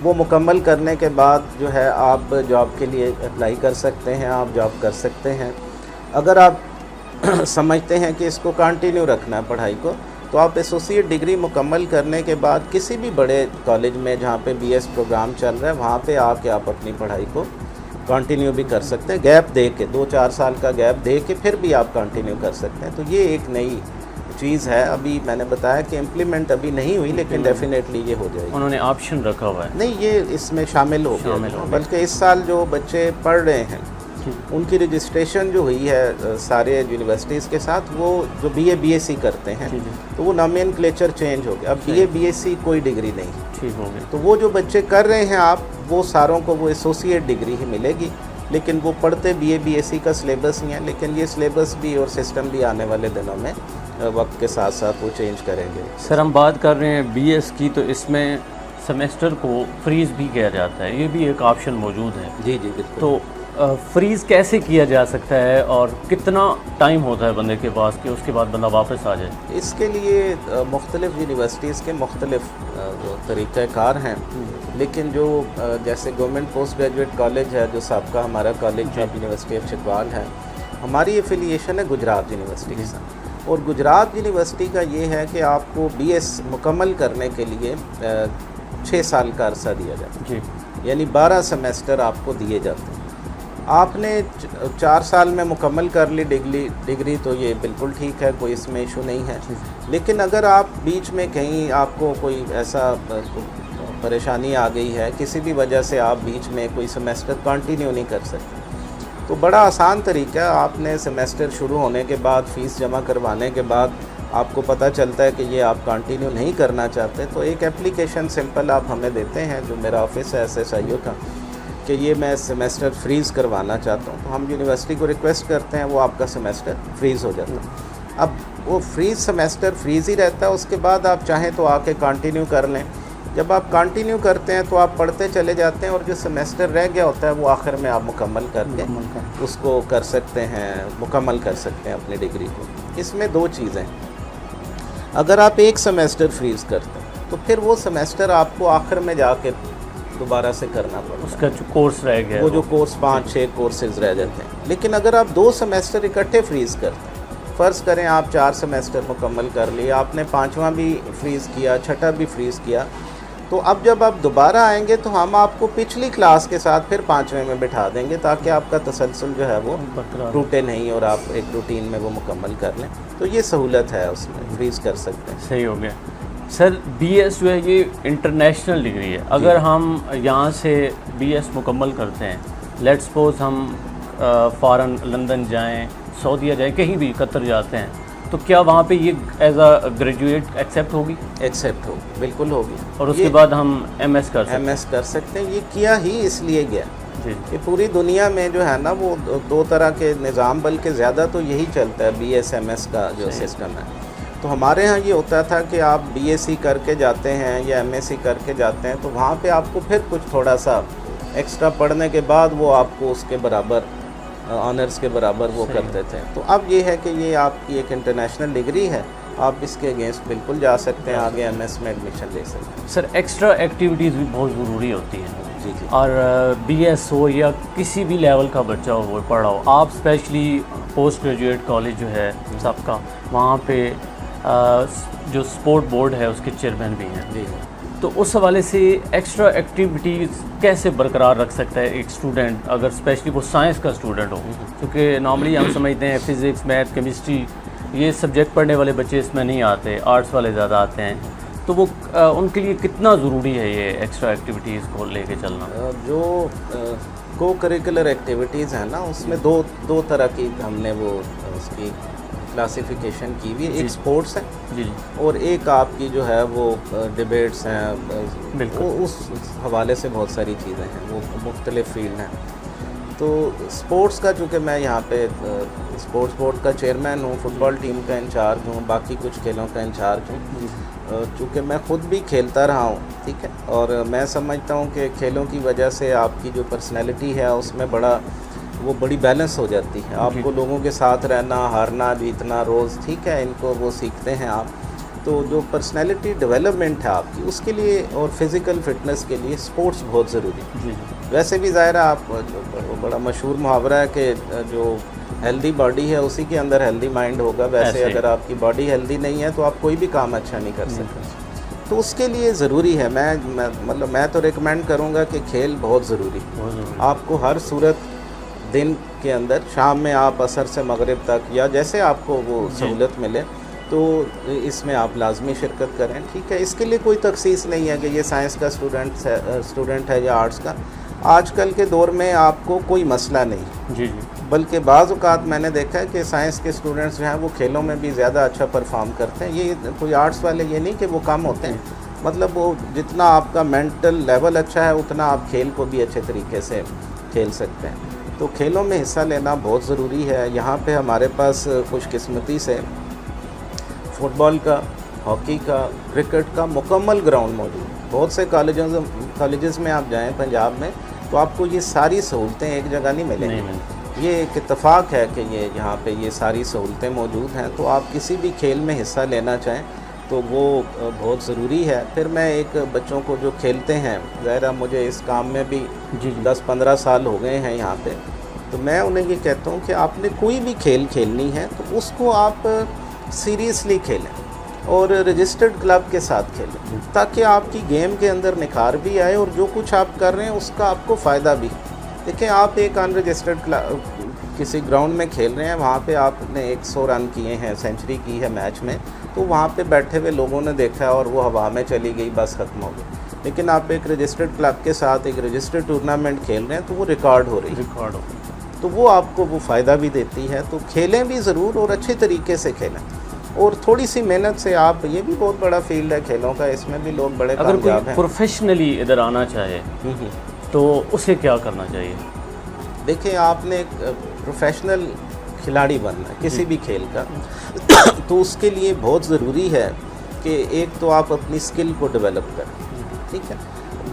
وہ مکمل کرنے کے بعد جو ہے آپ جاب کے لیے اپلائی کر سکتے ہیں، آپ جاب کر سکتے ہیں. اگر آپ سمجھتے ہیں کہ اس کو کنٹینیو رکھنا ہے پڑھائی کو، تو آپ ایسوسیٹ ڈگری مکمل کرنے کے بعد کسی بھی بڑے کالج میں جہاں پہ بی ایس پروگرام چل رہا ہے وہاں پہ آ کے آپ اپنی پڑھائی کو کنٹینیو بھی کر سکتے ہیں، گیپ دے کے 2-4 سال کا گیپ دے کے پھر بھی آپ کنٹینیو کر سکتے ہیں. تو یہ ایک نئی چیز ہے، ابھی میں نے بتایا کہ امپلیمنٹ ابھی نہیں ہوئی لیکن ڈیفینیٹلی یہ ہو جائے گی.
انہوں نے آپشن رکھا ہوا ہے؟
نہیں، یہ اس میں شامل ہو گیا، بلکہ اس سال جو بچے پڑھ رہے ہیں ان کی رجسٹریشن جو ہوئی ہے سارے یونیورسٹیز کے ساتھ، وہ جو بی اے سی کرتے ہیں تو وہ نامینکلیچر چینج ہو گیا، اب بی اے سی کوئی ڈگری نہیں.
ٹھیک ہو گیا.
تو وہ جو بچے کر رہے ہیں آپ، وہ ساروں کو وہ ایسوسیٹ ڈگری ہی ملے گی، لیکن وہ پڑھتے بی اے سی کا سلیبس ہی ہیں، لیکن یہ سلیبس بھی اور سسٹم بھی آنے والے دنوں میں وقت کے ساتھ ساتھ وہ چینج کریں گے.
سر ہم بات کر رہے ہیں بی ایس کی، تو اس میں سیمیسٹر کو فریز بھی کیا جاتا ہے، یہ بھی ایک آپشن موجود ہے.
جی بالکل.
تو فریز کیسے کیا جا سکتا ہے اور کتنا ٹائم ہوتا ہے بندے کے پاس کہ اس کے بعد بندہ واپس آ جائے؟
اس کے لیے مختلف یونیورسٹیز کے مختلف طریقہ کار ہیں، لیکن جو جیسے گورنمنٹ پوسٹ گریجویٹ کالج ہے جو سابقہ ہمارا کالج تھا، یونیورسٹی آف چکوال ہے، ہماری ایفیلیشن ہے گجرات یونیورسٹی کے ساتھ. اور گجرات یونیورسٹی کا یہ ہے کہ آپ کو بی ایس مکمل کرنے کے لیے 6 سال کا عرصہ دیا جاتا ہے، یعنی 12 سیمیسٹر آپ کو دیے جاتے ہیں. آپ نے 4 سال میں مکمل کر لی ڈگری تو یہ بالکل ٹھیک ہے، کوئی اس میں ایشو نہیں ہے. لیکن اگر آپ بیچ میں کہیں آپ کو کوئی ایسا پریشانی آ گئی ہے، کسی بھی وجہ سے آپ بیچ میں کوئی سیمیسٹر کنٹینیو نہیں کر سکتے، تو بڑا آسان طریقہ ہے. آپ نے سیمیسٹر شروع ہونے کے بعد فیس جمع کروانے کے بعد آپ کو پتہ چلتا ہے کہ یہ آپ کنٹینیو نہیں کرنا چاہتے، تو ایک اپلیکیشن سمپل آپ ہمیں دیتے ہیں، جو میرا آفس ہے SSIO کا، کہ یہ میں سیمیسٹر فریز کروانا چاہتا ہوں. تو ہم یونیورسٹی کو ریکویسٹ کرتے ہیں، وہ آپ کا سیمیسٹر فریز ہو جاتا ہے. اب وہ سیمیسٹر فریز ہی رہتا ہے، اس کے بعد آپ چاہیں تو آ کے کنٹینیو کر لیں. جب آپ کنٹینیو کرتے ہیں تو آپ پڑھتے چلے جاتے ہیں، اور جو سیمیسٹر رہ گیا ہوتا ہے وہ آخر میں آپ مکمل کر کے اس کو کر سکتے ہیں، مکمل کر سکتے ہیں اپنی ڈگری کو. اس میں 2 چیزیں، اگر آپ ایک سیمیسٹر فریز کرتے ہیں تو پھر وہ سیمیسٹر آپ کو آخر میں جا کے دوبارہ سے کرنا پڑتا ہے،
اس کا جو کورس رہ گیا،
وہ جو کورس 5-6 کورسز رہ جاتے ہیں. لیکن اگر آپ 2 سیمیسٹر اکٹھے فریز کرتے ہیں، فرض کریں آپ 4 سیمیسٹر مکمل کر لیے، آپ نے 5واں بھی فریز کیا، 6واں بھی فریز کیا، تو اب جب آپ دوبارہ آئیں گے تو ہم آپ کو پچھلی کلاس کے ساتھ پھر 5ویں میں بٹھا دیں گے، تاکہ آپ کا تسلسل جو ہے وہ ٹوٹے نہیں اور آپ ایک روٹین میں وہ مکمل کر لیں. تو یہ سہولت ہے، اس میں فریز کر سکتے ہیں.
صحیح ہو گیا. سر بی ایس جو ہے یہ انٹرنیشنل ڈگری ہے، اگر ہم یہاں سے بی ایس مکمل کرتے ہیں، لیٹ سپوز ہم فارن لندن جائیں، سعودیہ جائیں، کہیں بھی قطر جاتے ہیں، تو کیا وہاں پہ یہ ایز اے گریجویٹ ایکسیپٹ ہوگی؟
ایکسیپٹ ہوگی، بالکل ہوگی.
اور اس کے بعد ہم ایم ایس
کر سکتے ہیں. یہ کیا ہی اس لیے گیا کہ پوری دنیا میں جو ہے نا وہ 2 طرح کے نظام، بلکہ زیادہ تو یہی چلتا ہے، بی ایس ایم ایس کا جو سسٹم ہے. تو ہمارے ہاں یہ ہوتا تھا کہ آپ بی ایس سی کر کے جاتے ہیں یا ایم ایس سی کر کے جاتے ہیں، تو وہاں پہ آپ کو پھر کچھ تھوڑا سا ایکسٹرا پڑھنے کے بعد وہ آپ کو اس کے برابر آنرز کے برابر وہ کرتے تھے. تو اب یہ ہے کہ یہ آپ کی ایک انٹرنیشنل ڈگری ہے، آپ اس کے اگینسٹ بالکل جا سکتے ہیں، آگے ایم ایس میں ایڈمیشن لے سکتے ہیں.
سر ایکسٹرا ایکٹیویٹیز بھی بہت ضروری ہوتی ہیں.
جی.
اور بی ایس ہو یا کسی بھی لیول کا بچہ ہو وہ پڑھ رہا ہو، آپ اسپیشلی پوسٹ گریجویٹ کالج جو ہے سب کا، وہاں پہ جو سپورٹ بورڈ ہے اس کے چیئرمین بھی ہیں.
جی.
تو اس حوالے سے ایکسٹرا ایکٹیویٹیز کیسے برقرار رکھ سکتا ہے ایک اسٹوڈنٹ، اگر اسپیشلی وہ سائنس کا اسٹوڈنٹ ہو؟ کیونکہ نارملی ہم سمجھتے ہیں فزکس، میتھ، کیمسٹری یہ سبجیکٹ پڑھنے والے بچے اس میں نہیں آتے، آرٹس والے زیادہ آتے ہیں. تو وہ ان کے لیے کتنا ضروری ہے یہ ایکسٹرا ایکٹیویٹیز کو لے کے چلنا؟
جو کو کریکولر ایکٹیویٹیز ہیں نا، اس میں دو طرح کی ہم نے وہ اس کی کلاسیفیکیشن کی ہوئی. ایک سپورٹس ہے
جی،
اور ایک آپ کی جو ہے وہ ڈیبیٹس ہیں.
بالکل
اس حوالے سے بہت ساری چیزیں ہیں، وہ مختلف فیلڈ ہیں. تو سپورٹس کا چونکہ میں یہاں پہ سپورٹس بورڈ کا چیئرمین ہوں، فٹ بال ٹیم کا انچارج ہوں، باقی کچھ کھیلوں کا انچارج ہوں. چونکہ میں خود بھی کھیلتا رہا ہوں، ٹھیک ہے، اور میں سمجھتا ہوں کہ کھیلوں کی وجہ سے آپ کی جو پرسنالٹی ہے اس میں بڑی بیلنس ہو جاتی ہے. آپ کو لوگوں کے ساتھ رہنا، ہارنا جیتنا روز، ٹھیک ہے، ان کو وہ سیکھتے ہیں آپ. تو جو پرسنالٹی ڈیولپمنٹ ہے آپ کی، اس کے لیے اور فزیکل فٹنس کے لیے سپورٹس بہت ضروری ہے. ویسے بھی ظاہر ہے آپ بڑا مشہور محاورہ ہے کہ جو ہیلدی باڈی ہے اسی کے اندر ہیلدی مائنڈ ہوگا. ویسے اگر آپ کی باڈی ہیلدی نہیں ہے تو آپ کوئی بھی کام اچھا نہیں کر سکتے. تو اس کے لیے ضروری ہے, میں تو ریکمینڈ کروں گا کہ کھیل بہت ضروری. آپ کو ہر صورت دن کے اندر, شام میں آپ عصر سے مغرب تک یا جیسے آپ کو وہ سہولت ملے تو اس میں آپ لازمی شرکت کریں. ٹھیک ہے, اس کے لیے کوئی تخصیص نہیں ہے کہ یہ سائنس کا اسٹوڈنٹ ہے یا آرٹس کا. آج کل کے دور میں آپ کو کوئی مسئلہ نہیں, بلکہ بعض اوقات میں نے دیکھا ہے کہ سائنس کے اسٹوڈنٹس جو ہیں وہ کھیلوں میں بھی زیادہ اچھا پرفارم کرتے ہیں. یہ کوئی آرٹس والے یہ نہیں کہ وہ کم ہوتے ہیں, مطلب وہ جتنا آپ کا مینٹل لیول اچھا ہے اتنا آپ کھیل کو بھی اچھے طریقے سے کھیل سکتے ہیں. تو کھیلوں میں حصہ لینا بہت ضروری ہے. یہاں پہ ہمارے پاس خوش قسمتی سے فٹ بال کا, ہاکی کا, کرکٹ کا مکمل گراؤنڈ موجود. بہت سے کالجز میں آپ جائیں پنجاب میں تو آپ کو یہ ساری سہولتیں ایک جگہ نہیں ملیں گی. یہ ایک اتفاق ہے کہ یہاں پہ یہ ساری سہولتیں موجود ہیں. تو آپ کسی بھی کھیل میں حصہ لینا چاہیں تو وہ بہت ضروری ہے. پھر میں ایک بچوں کو جو کھیلتے ہیں, ظاہر مجھے اس کام میں بھی 10-15 سال ہو گئے ہیں یہاں پہ, تو میں انہیں یہ کہتا ہوں کہ آپ نے کوئی بھی کھیل کھیلنی ہے تو اس کو آپ سیریسلی کھیلیں اور رجسٹرڈ کلب کے ساتھ کھیلیں, تاکہ آپ کی گیم کے اندر نکھار بھی آئے اور جو کچھ آپ کر رہے ہیں اس کا آپ کو فائدہ بھی. دیکھیں, آپ ایک ان رجسٹرڈ کسی گراؤنڈ میں کھیل رہے ہیں, وہاں پہ آپ نے 100 رن کیے ہیں, سینچری کی ہے میچ میں, تو وہاں پہ بیٹھے ہوئے لوگوں نے دیکھا اور وہ ہوا میں چلی گئی, بس ختم ہو گئی. لیکن آپ ایک رجسٹرڈ کلب کے ساتھ ایک رجسٹرڈ ٹورنامنٹ کھیل رہے ہیں تو وہ ریکارڈ ہو رہی ہے, تو وہ آپ کو وہ فائدہ بھی دیتی ہے. تو کھیلیں بھی ضرور اور اچھے طریقے سے کھیلیں, اور تھوڑی سی محنت سے آپ, یہ بھی بہت بڑا فیلڈ ہے کھیلوں کا, اس میں بھی لوگ بڑے کامیاب ہیں.
اگر کوئی پروفیشنلی ادھر آنا چاہے تو اسے کیا کرنا چاہیے؟
دیکھیں, آپ نے ایک پروفیشنل کھلاڑی بننا ہے کسی بھی کھیل کا, تو اس کے لیے بہت ضروری ہے کہ ایک تو آپ اپنی سکل کو ڈیولپ کریں. ٹھیک ہے,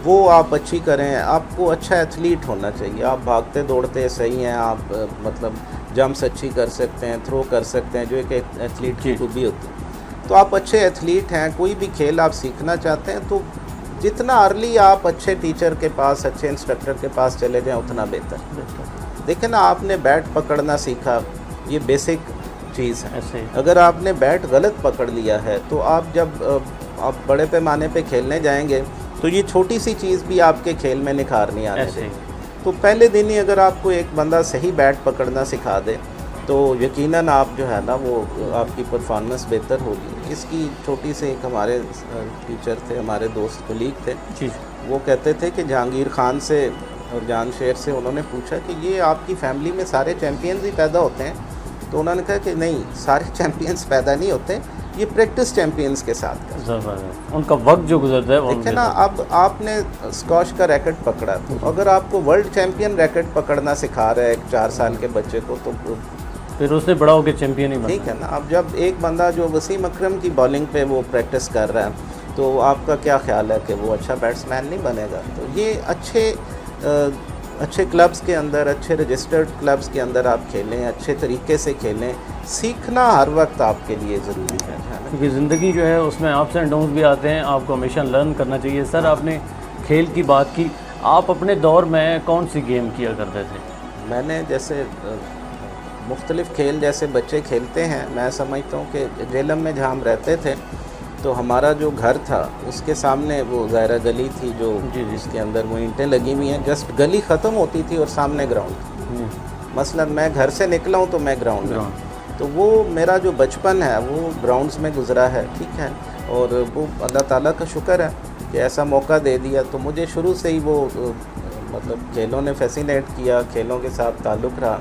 وہ آپ اچھی کریں. آپ کو اچھا ایتھلیٹ ہونا چاہیے. آپ بھاگتے دوڑتے صحیح ہیں, آپ مطلب جمپس اچھی کر سکتے ہیں, تھرو کر سکتے ہیں, جو ایک ایتھلیٹ کی خوبی ہوتی ہے. تو آپ اچھے ایتھلیٹ ہیں, کوئی بھی کھیل آپ سیکھنا چاہتے ہیں تو جتنا ارلی آپ اچھے ٹیچر کے پاس, اچھے انسٹرکٹر کے پاس چلے جائیں اتنا بہتر. دیکھیں نا, آپ نے بیٹ پکڑنا سیکھا, یہ بیسک چیز ہے. اگر آپ نے بیٹ غلط پکڑ لیا ہے تو آپ جب آپ بڑے پیمانے پہ کھیلنے جائیں گے تو یہ چھوٹی سی چیز بھی آپ کے کھیل میں نکھار نہیں آنے دے. تو پہلے دن ہی اگر آپ کو ایک بندہ صحیح بیٹ پکڑنا سکھا دے تو یقیناً آپ جو ہے نا وہ آپ کی پرفارمنس بہتر ہوگی. اس کی چھوٹی سے ایک ہمارے ٹیچر تھے, ہمارے دوست کلیگ تھے, وہ کہتے تھے کہ جہانگیر خان سے اور جان شیر سے انہوں نے پوچھا کہ یہ آپ کی فیملی میں سارے چیمپئنز ہی پیدا ہوتے ہیں؟ تو انہوں نے کہا کہ نہیں, سارے چیمپئنز پیدا نہیں ہوتے, یہ پریکٹس چیمپئنز کے ساتھ کرتے ہیں,
ان کا وقت جو گزرتا ہے.
دیکھیں نا, اب آپ نے اسکواش کا ریکٹ پکڑا, تو اگر آپ کو ورلڈ چیمپئن ریکٹ پکڑنا سکھا رہا ہے ایک 4 سال کے بچے کو, تو
پھر اس نے بڑا ہو کے چیمپئن ہی بننا.
ٹھیک ہے نا. اب جب ایک بندہ جو وسیم اکرم کی بالنگ پہ وہ پریکٹس کر رہا ہے تو آپ کا کیا خیال ہے کہ وہ اچھا بیٹس مین نہیں بنے گا؟ تو یہ اچھے کلبز کے اندر, اچھے رجسٹرڈ کلبز کے اندر آپ کھیلیں, اچھے طریقے سے کھیلیں. سیکھنا ہر وقت آپ کے لیے ضروری ہے,
کیونکہ زندگی جو ہے اس میں اپس اینڈ ڈاؤنز بھی آتے ہیں, آپ کو ہمیشہ لرن کرنا چاہیے. سر, آپ نے کھیل کی بات کی, آپ اپنے دور میں کون سی گیم کیا کرتے تھے؟
میں نے جیسے مختلف کھیل جیسے بچے کھیلتے ہیں, میں سمجھتا ہوں کہ جہلم میں جہاں ہم رہتے تھے تو ہمارا جو گھر تھا اس کے سامنے وہ ظاہرہ گلی تھی جو جس کے اندر وہ اینٹیں لگی ہوئی ہیں, جسٹ گلی ختم ہوتی تھی اور سامنے گراؤنڈ. مثلا میں گھر سے نکلا ہوں تو میں گراؤنڈ میں, تو وہ میرا جو بچپن ہے وہ گراؤنڈز میں گزرا ہے. ٹھیک ہے, اور وہ اللہ تعالیٰ کا شکر ہے کہ ایسا موقع دے دیا. تو مجھے شروع سے ہی وہ مطلب کھیلوں نے فیسینیٹ کیا, کھیلوں کے ساتھ تعلق رہا,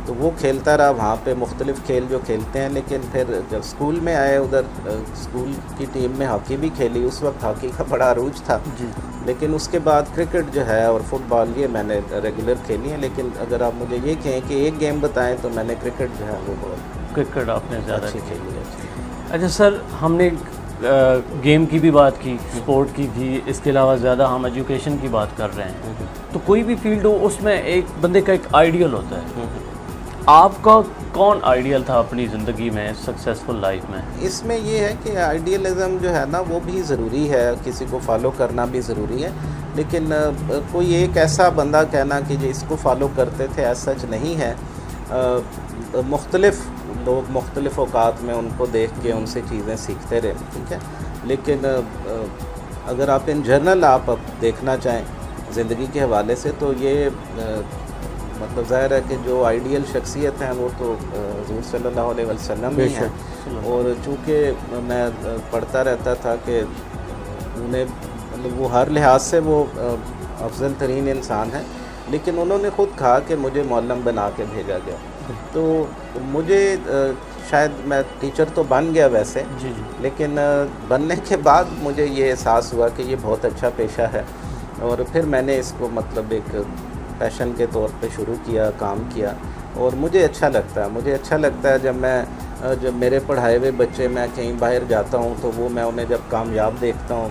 تو وہ کھیلتا رہا وہاں پہ مختلف کھیل جو کھیلتے ہیں. لیکن پھر جب اسکول میں آئے, ادھر اسکول کی ٹیم میں ہاکی بھی کھیلی, اس وقت ہاکی کا بڑا عروج تھا. لیکن اس کے بعد کرکٹ جو ہے اور فٹ بال یہ میں نے ریگولر کھیلی ہیں. لیکن اگر آپ مجھے یہ کہیں کہ ایک گیم بتائیں تو میں نے کرکٹ جو ہے وہ بہت
کرکٹ آپ نے زیادہ
اچھی کھیلی ہے.
اچھا سر, ہم نے گیم کی بھی بات کی, اسپورٹ کی بھی, اس کے علاوہ زیادہ ہم ایجوکیشن کی بات کر رہے ہیں. تو کوئی بھی فیلڈ ہو اس میں ایک بندے کا ایک آئیڈیل ہوتا ہے, آپ کا کون آئیڈیل تھا اپنی زندگی میں، سکسیزفل لائف میں؟
اس میں یہ ہے کہ آئیڈیلزم جو ہے نا وہ بھی ضروری ہے، کسی کو فالو کرنا بھی ضروری ہے، لیکن کوئی ایک ایسا بندہ کہنا کہ جو اس کو فالو کرتے تھے ایسا سچ نہیں ہے۔ مختلف لوگ مختلف اوقات میں ان کو دیکھ کے ان سے چیزیں سیکھتے رہے، ٹھیک ہے، لیکن اگر آپ ان جنرل آپ اب دیکھنا چاہیں زندگی کے حوالے سے تو یہ مطلب ظاہر ہے کہ جو آئیڈیل شخصیت ہیں وہ تو حضور صلی اللہ علیہ وسلم ہی ہیں، اور چونکہ میں پڑھتا رہتا تھا کہ انہیں مطلب وہ ہر لحاظ سے وہ افضل ترین انسان ہیں، لیکن انہوں نے خود کہا کہ مجھے معلم بنا کے بھیجا گیا، تو مجھے شاید میں ٹیچر تو بن گیا ویسے، لیکن بننے کے بعد مجھے یہ احساس ہوا کہ یہ بہت اچھا پیشہ ہے، اور پھر میں نے اس کو مطلب ایک پیشن کے طور پہ شروع کیا، کام کیا، اور مجھے اچھا لگتا ہے جب میرے پڑھائے ہوئے بچے میں کہیں باہر جاتا ہوں تو وہ میں انہیں جب کامیاب دیکھتا ہوں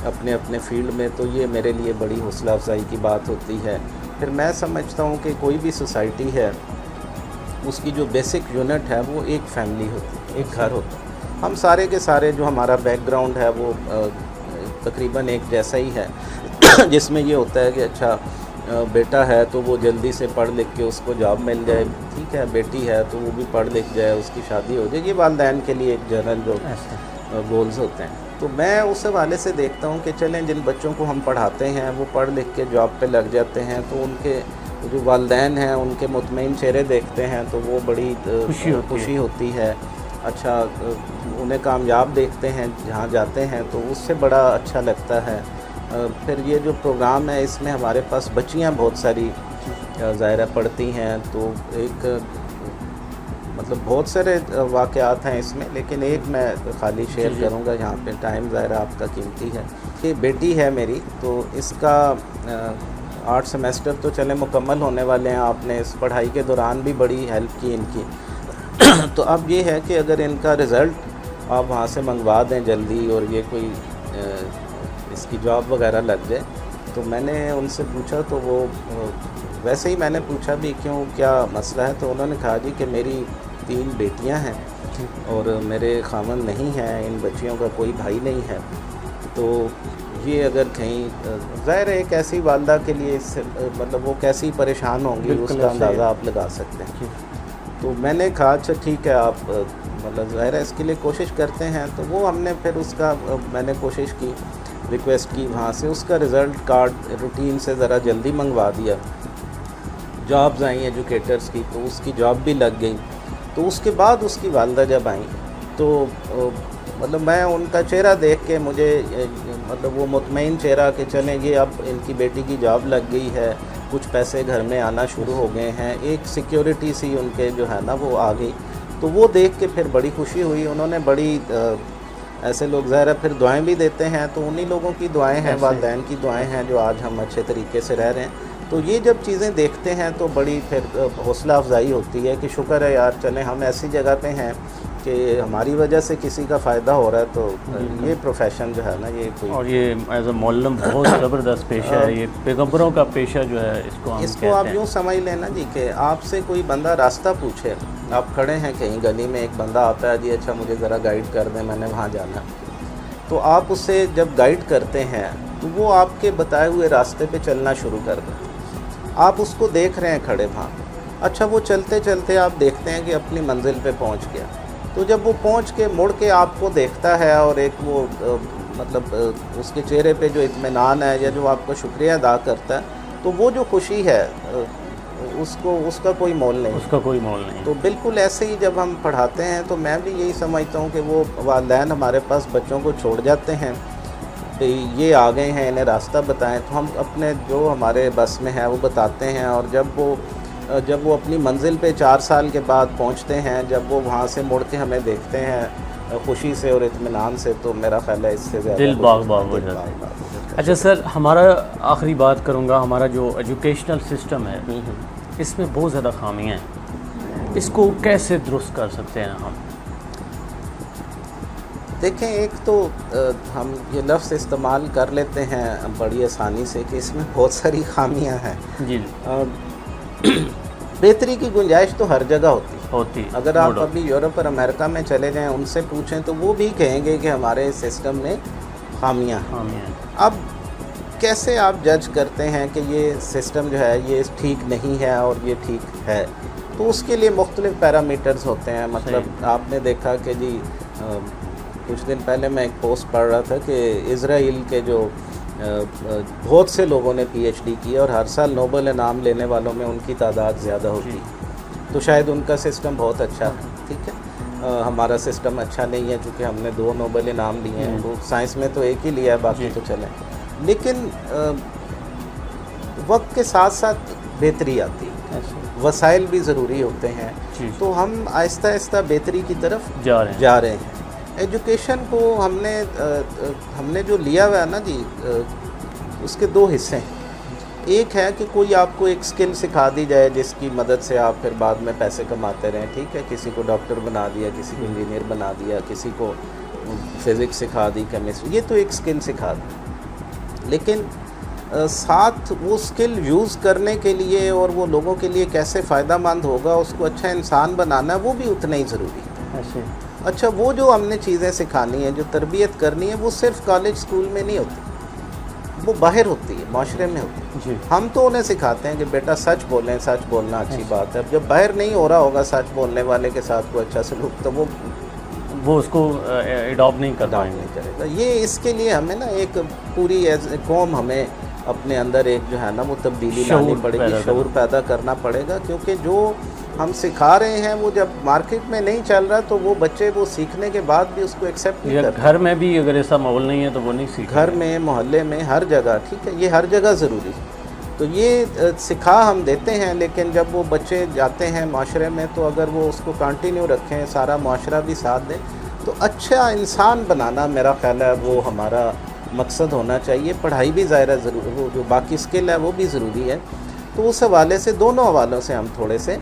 اپنے فیلڈ میں تو یہ میرے لیے بڑی حوصلہ افزائی کی بات ہوتی ہے۔ پھر میں سمجھتا ہوں کہ کوئی بھی سوسائٹی ہے اس کی جو بیسک یونٹ ہے وہ ایک فیملی ہوتی ہے، ایک گھر ہوتا ہے۔ ہم سارے کے سارے جو ہمارا بیک گراؤنڈ ہے وہ تقریباً ایک جیسا ہی ہے، جس میں یہ ہوتا ہے کہ اچھا بیٹا ہے تو وہ جلدی سے پڑھ لکھ کے اس کو جاب مل جائے، ٹھیک ہے، بیٹی ہے تو وہ بھی پڑھ لکھ جائے، اس کی شادی ہو جائے، یہ والدین کے لیے ایک جنرل جو گولز ہوتے ہیں۔ تو میں اس حوالے سے دیکھتا ہوں کہ چلیں جن بچوں کو ہم پڑھاتے ہیں وہ پڑھ لکھ کے جاب پہ لگ جاتے ہیں تو ان کے جو والدین ہیں ان کے مطمئن چہرے دیکھتے ہیں تو وہ بڑی خوشی ہوتی ہے، اچھا انہیں کامیاب دیکھتے ہیں جہاں جاتے ہیں تو اس سے بڑا اچھا لگتا ہے۔ پھر یہ جو پروگرام ہے اس میں ہمارے پاس بچیاں بہت ساری ظاہرہ پڑھتی ہیں، تو ایک مطلب بہت سارے واقعات ہیں اس میں، لیکن ایک میں خالی شیئر کروں گا یہاں پہ، ٹائم ظاہرہ آپ کا قیمتی ہے۔ یہ بیٹی ہے میری، تو اس کا 8 سیمیسٹر تو چلے مکمل ہونے والے ہیں، آپ نے اس پڑھائی کے دوران بھی بڑی ہیلپ کی ان کی، تو اب یہ ہے کہ اگر ان کا رزلٹ آپ وہاں سے منگوا دیں جلدی اور یہ کوئی اس کی جاب وغیرہ لگ جائے، تو میں نے ان سے پوچھا تو وہ ویسے ہی میں نے پوچھا بھی کیوں، کیا مسئلہ ہے، تو انہوں نے کہا جی کہ میری 3 بیٹیاں ہیں اور میرے خاوند نہیں ہیں، ان بچیوں کا کوئی بھائی نہیں ہے، تو یہ اگر کہیں ظاہر ہے ایک ایسی والدہ کے لیے اس سے مطلب وہ کیسی پریشان ہوں گی اس کا اندازہ آپ لگا سکتے ہیں۔ تو میں نے کہا اچھا ٹھیک ہے، آپ مطلب ظاہر ہے اس کے لیے کوشش کرتے ہیں، تو وہ ہم نے پھر اس کا میں نے کوشش کی، ریکویسٹ کی وہاں سے، اس کا رزلٹ کارڈ روٹین سے ذرا جلدی منگوا دیا، جابز آئیں ایجوکیٹرز کی، تو اس کی جاب بھی لگ گئی۔ تو اس کے بعد اس کی والدہ جب آئیں تو مطلب میں ان کا چہرہ دیکھ کے مجھے مطلب وہ مطمئن چہرہ کہ چلیں یہ اب ان کی بیٹی کی جاب لگ گئی ہے، کچھ پیسے گھر میں آنا شروع ہو گئے ہیں، ایک سیکیورٹی سی ان کے جو ہے نا وہ آ گئی، تو وہ دیکھ کے پھر بڑی خوشی ہوئی۔ انہوں نے بڑی ایسے لوگ ظاہر پھر دعائیں بھی دیتے ہیں، تو انہی لوگوں کی دعائیں ہیں، والدین کی دعائیں ہیں جو آج ہم اچھے طریقے سے رہ رہے ہیں۔ تو یہ جب چیزیں دیکھتے ہیں تو بڑی پھر حوصلہ افزائی ہوتی ہے کہ شکر ہے یار، چلیں ہم ایسی جگہ پہ ہیں کہ ہماری وجہ سے کسی کا فائدہ ہو رہا ہے، تو یہ پروفیشن جو ہے نا یہ کوئی، اور
یہ ایز اے معلم بہت زبردست پیشہ ہے، یہ پیغمبروں کا پیشہ جو ہے اس کو ہم کہتے ہیں۔
آپ یوں سمجھ لینا جی کہ آپ سے کوئی بندہ راستہ پوچھے، آپ کھڑے ہیں کہیں گلی میں، ایک بندہ آتا ہے جی اچھا مجھے ذرا گائیڈ کر دیں، میں نے وہاں جانا، تو آپ اسے جب گائیڈ کرتے ہیں تو وہ آپ کے بتائے ہوئے راستے پہ چلنا شروع کر دیں، آپ اس کو دیکھ رہے ہیں کھڑے وہاں، اچھا وہ چلتے چلتے آپ دیکھتے ہیں کہ اپنی منزل پہ پہنچ گیا، تو جب وہ پہنچ کے مڑ کے آپ کو دیکھتا ہے اور ایک وہ مطلب اس کے چہرے پہ جو اطمینان ہے یا جو آپ کا شکریہ ادا کرتا ہے، تو وہ جو خوشی ہے اس کا کوئی مول نہیں، تو بالکل ایسے ہی جب ہم پڑھاتے ہیں تو میں بھی یہی سمجھتا ہوں کہ وہ والدین ہمارے پاس بچوں کو چھوڑ جاتے ہیں کہ یہ آ گئے ہیں انہیں راستہ بتائیں، تو ہم اپنے جو ہمارے بس میں ہے وہ بتاتے ہیں، اور جب وہ اپنی منزل پہ 4 سال کے بعد پہنچتے ہیں، جب وہ وہاں سے مڑ کے ہمیں دیکھتے ہیں خوشی سے اور اطمینان سے، تو میرا خیال ہے اس سے زیادہ
دل باغ باغ ہو جاتا ہے۔ اچھا سر، ہمارا آخری بات کروں گا، ہمارا جو ایجوکیشنل سسٹم ہے اس میں بہت زیادہ خامیاں ہیں، اس کو کیسے درست کر سکتے ہیں ہم؟
دیکھیں، ایک تو ہم یہ لفظ استعمال کر لیتے ہیں بڑی آسانی سے کہ اس میں بہت ساری خامیاں ہیں۔
جی،
بہتری کی گنجائش تو ہر جگہ ہوتی ہے.
ہے.
اگر آپ ابھی یورپ اور امریکہ میں چلے جائیں ان سے پوچھیں تو وہ بھی کہیں گے کہ ہمارے سسٹم میں خامیاں ہیں. اب کیسے آپ جج کرتے ہیں کہ یہ سسٹم جو ہے یہ ٹھیک نہیں ہے اور یہ ٹھیک ہے؟ تو اس کے لیے مختلف پیرامیٹرز ہوتے ہیں. مطلب آپ نے دیکھا کہ جی کچھ دن پہلے میں ایک پوسٹ پڑھ رہا تھا کہ اسرائیل کے جو بہت سے لوگوں نے پی ایچ ڈی کی اور ہر سال نوبل انعام لینے والوں میں ان کی تعداد زیادہ ہوتی ہے. تو شاید ان کا سسٹم بہت اچھا ہے. ٹھیک ہے, ہمارا سسٹم اچھا نہیں ہے چونکہ ہم نے 2 نوبل انعام لیے ہیں. وہ سائنس میں تو ایک ہی لیا ہے, باقی تو چلیں. لیکن وقت کے ساتھ ساتھ بہتری آتی ہے, وسائل بھی ضروری ہوتے ہیں. تو ہم آہستہ آہستہ بہتری کی طرف جا رہے ہیں. ایجوکیشن کو ہم نے جو لیا ہوا ہے نا جی, اس کے 2 حصے ہیں. ایک ہے کہ کوئی آپ کو ایک سکل سکھا دی جائے جس کی مدد سے آپ پھر بعد میں پیسے کماتے رہیں. ٹھیک ہے, کسی کو ڈاکٹر بنا دیا, کسی کو انجینئر بنا دیا, کسی کو فزکس سکھا دی, کیمسٹری, یہ تو ایک سکل سکھا دی. لیکن ساتھ وہ سکل یوز کرنے کے لیے اور وہ لوگوں کے لیے کیسے فائدہ مند ہوگا, اس کو اچھا انسان بنانا, وہ بھی اتنا ہی ضروری ہے. اچھا, وہ جو ہم نے چیزیں سکھانی ہیں, جو تربیت کرنی ہے, وہ صرف کالج اسکول میں نہیں ہوتی, وہ باہر ہوتی ہے, معاشرے میں ہوتی ہے. ہم تو انہیں سکھاتے ہیں کہ بیٹا سچ بولیں, سچ بولنا اچھی بات ہے. اب جب باہر نہیں ہو رہا ہوگا سچ بولنے والے کے ساتھ کوئی اچھا سلوک, تو وہ
اس کو اڈاپٹ نہیں کرے
گا. یہ اس کے لیے ہمیں نا ایک پوری قوم ہمیں اپنے اندر ایک جو ہے نا وہ تبدیلی لانی پڑے گی, شعور پیدا کرنا پڑے گا. کیونکہ جو ہم سکھا رہے ہیں وہ جب مارکیٹ میں نہیں چل رہا تو وہ بچے وہ سیکھنے کے بعد بھی اس کو ایکسیپٹ نہیں کرتے.
گھر میں بھی اگر ایسا ماحول نہیں ہے تو وہ نہیں سیکھیں.
گھر میں, محلے میں, ہر جگہ. ٹھیک ہے, یہ ہر جگہ ضروری ہے. تو یہ سکھا ہم دیتے ہیں, لیکن جب وہ بچے جاتے ہیں معاشرے میں تو اگر وہ اس کو کنٹینیو رکھیں, سارا معاشرہ بھی ساتھ دے, تو اچھا انسان بنانا میرا خیال ہے وہ ہمارا مقصد ہونا چاہیے. پڑھائی بھی ظاہر ہے ضروری, وہ جو باقی اسکل ہے وہ بھی ضروری ہے. تو اس حوالے سے دونوں حوالوں سے ہم تھوڑے سے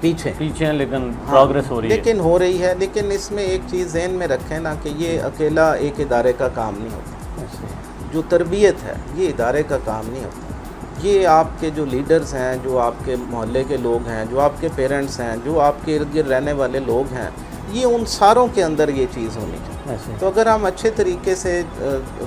پیچھے ہیں, لیکن پروگریس ہو رہی ہے. لیکن اس میں ایک چیز ذہن میں رکھیں نا کہ یہ اکیلا ایک ادارے کا کام نہیں ہوتا. جو تربیت ہے یہ ادارے کا کام نہیں ہوتا. یہ آپ کے جو لیڈرز ہیں, جو آپ کے محلے کے لوگ ہیں, جو آپ کے پیرنٹس ہیں, جو آپ کے ارد گرد رہنے والے لوگ ہیں, یہ ان ساروں کے اندر یہ چیز ہونی چاہیے. تو اگر ہم اچھے طریقے سے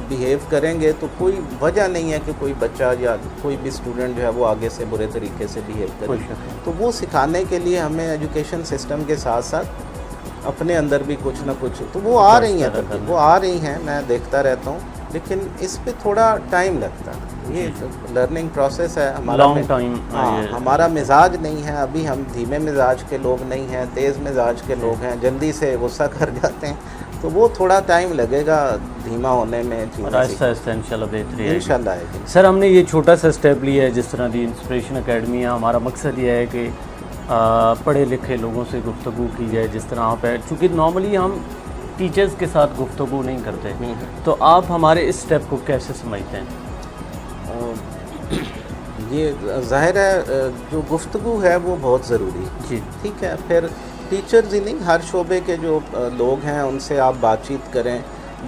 بیہیو کریں گے تو کوئی وجہ نہیں ہے کہ کوئی بچہ یا کوئی بھی اسٹوڈنٹ جو ہے وہ آگے سے برے طریقے سے بیہیو کرے. تو وہ سکھانے کے لیے ہمیں ایجوکیشن سسٹم کے ساتھ ساتھ اپنے اندر بھی کچھ نہ کچھ, تو وہ آ رہی ہیں, میں دیکھتا رہتا ہوں. لیکن اس پہ تھوڑا ٹائم لگتا ہے. یہ لرننگ پروسیس ہے, ہمارا مزاج نہیں ہے ابھی. ہم دھیمے مزاج کے لوگ نہیں ہیں, تیز مزاج کے لوگ ہیں, جلدی سے غصہ کر جاتے ہیں. تو وہ تھوڑا ٹائم لگے گا دھیما ہونے میں.
آہستہ آہستہ انشاءاللہ بہتری ہے.
انشاءاللہ آئے گی.
سر, ہم نے یہ چھوٹا سا اسٹیپ لیا ہے جس طرح دی انسپریشن اکیڈمی ہے. ہمارا مقصد یہ ہے کہ پڑھے لکھے لوگوں سے گفتگو کی جائے جس طرح آپ ہے, چونکہ نارملی ہم ٹیچرز کے ساتھ گفتگو نہیں کرتے. تو آپ ہمارے اس اسٹیپ کو کیسے سمجھتے ہیں؟
یہ ظاہر ہے جو گفتگو ہے وہ بہت ضروری ہے.
جی
ٹھیک ہے, پھر ٹیچرز ہی نہیں, ہر شعبے کے جو لوگ ہیں ان سے آپ بات چیت کریں.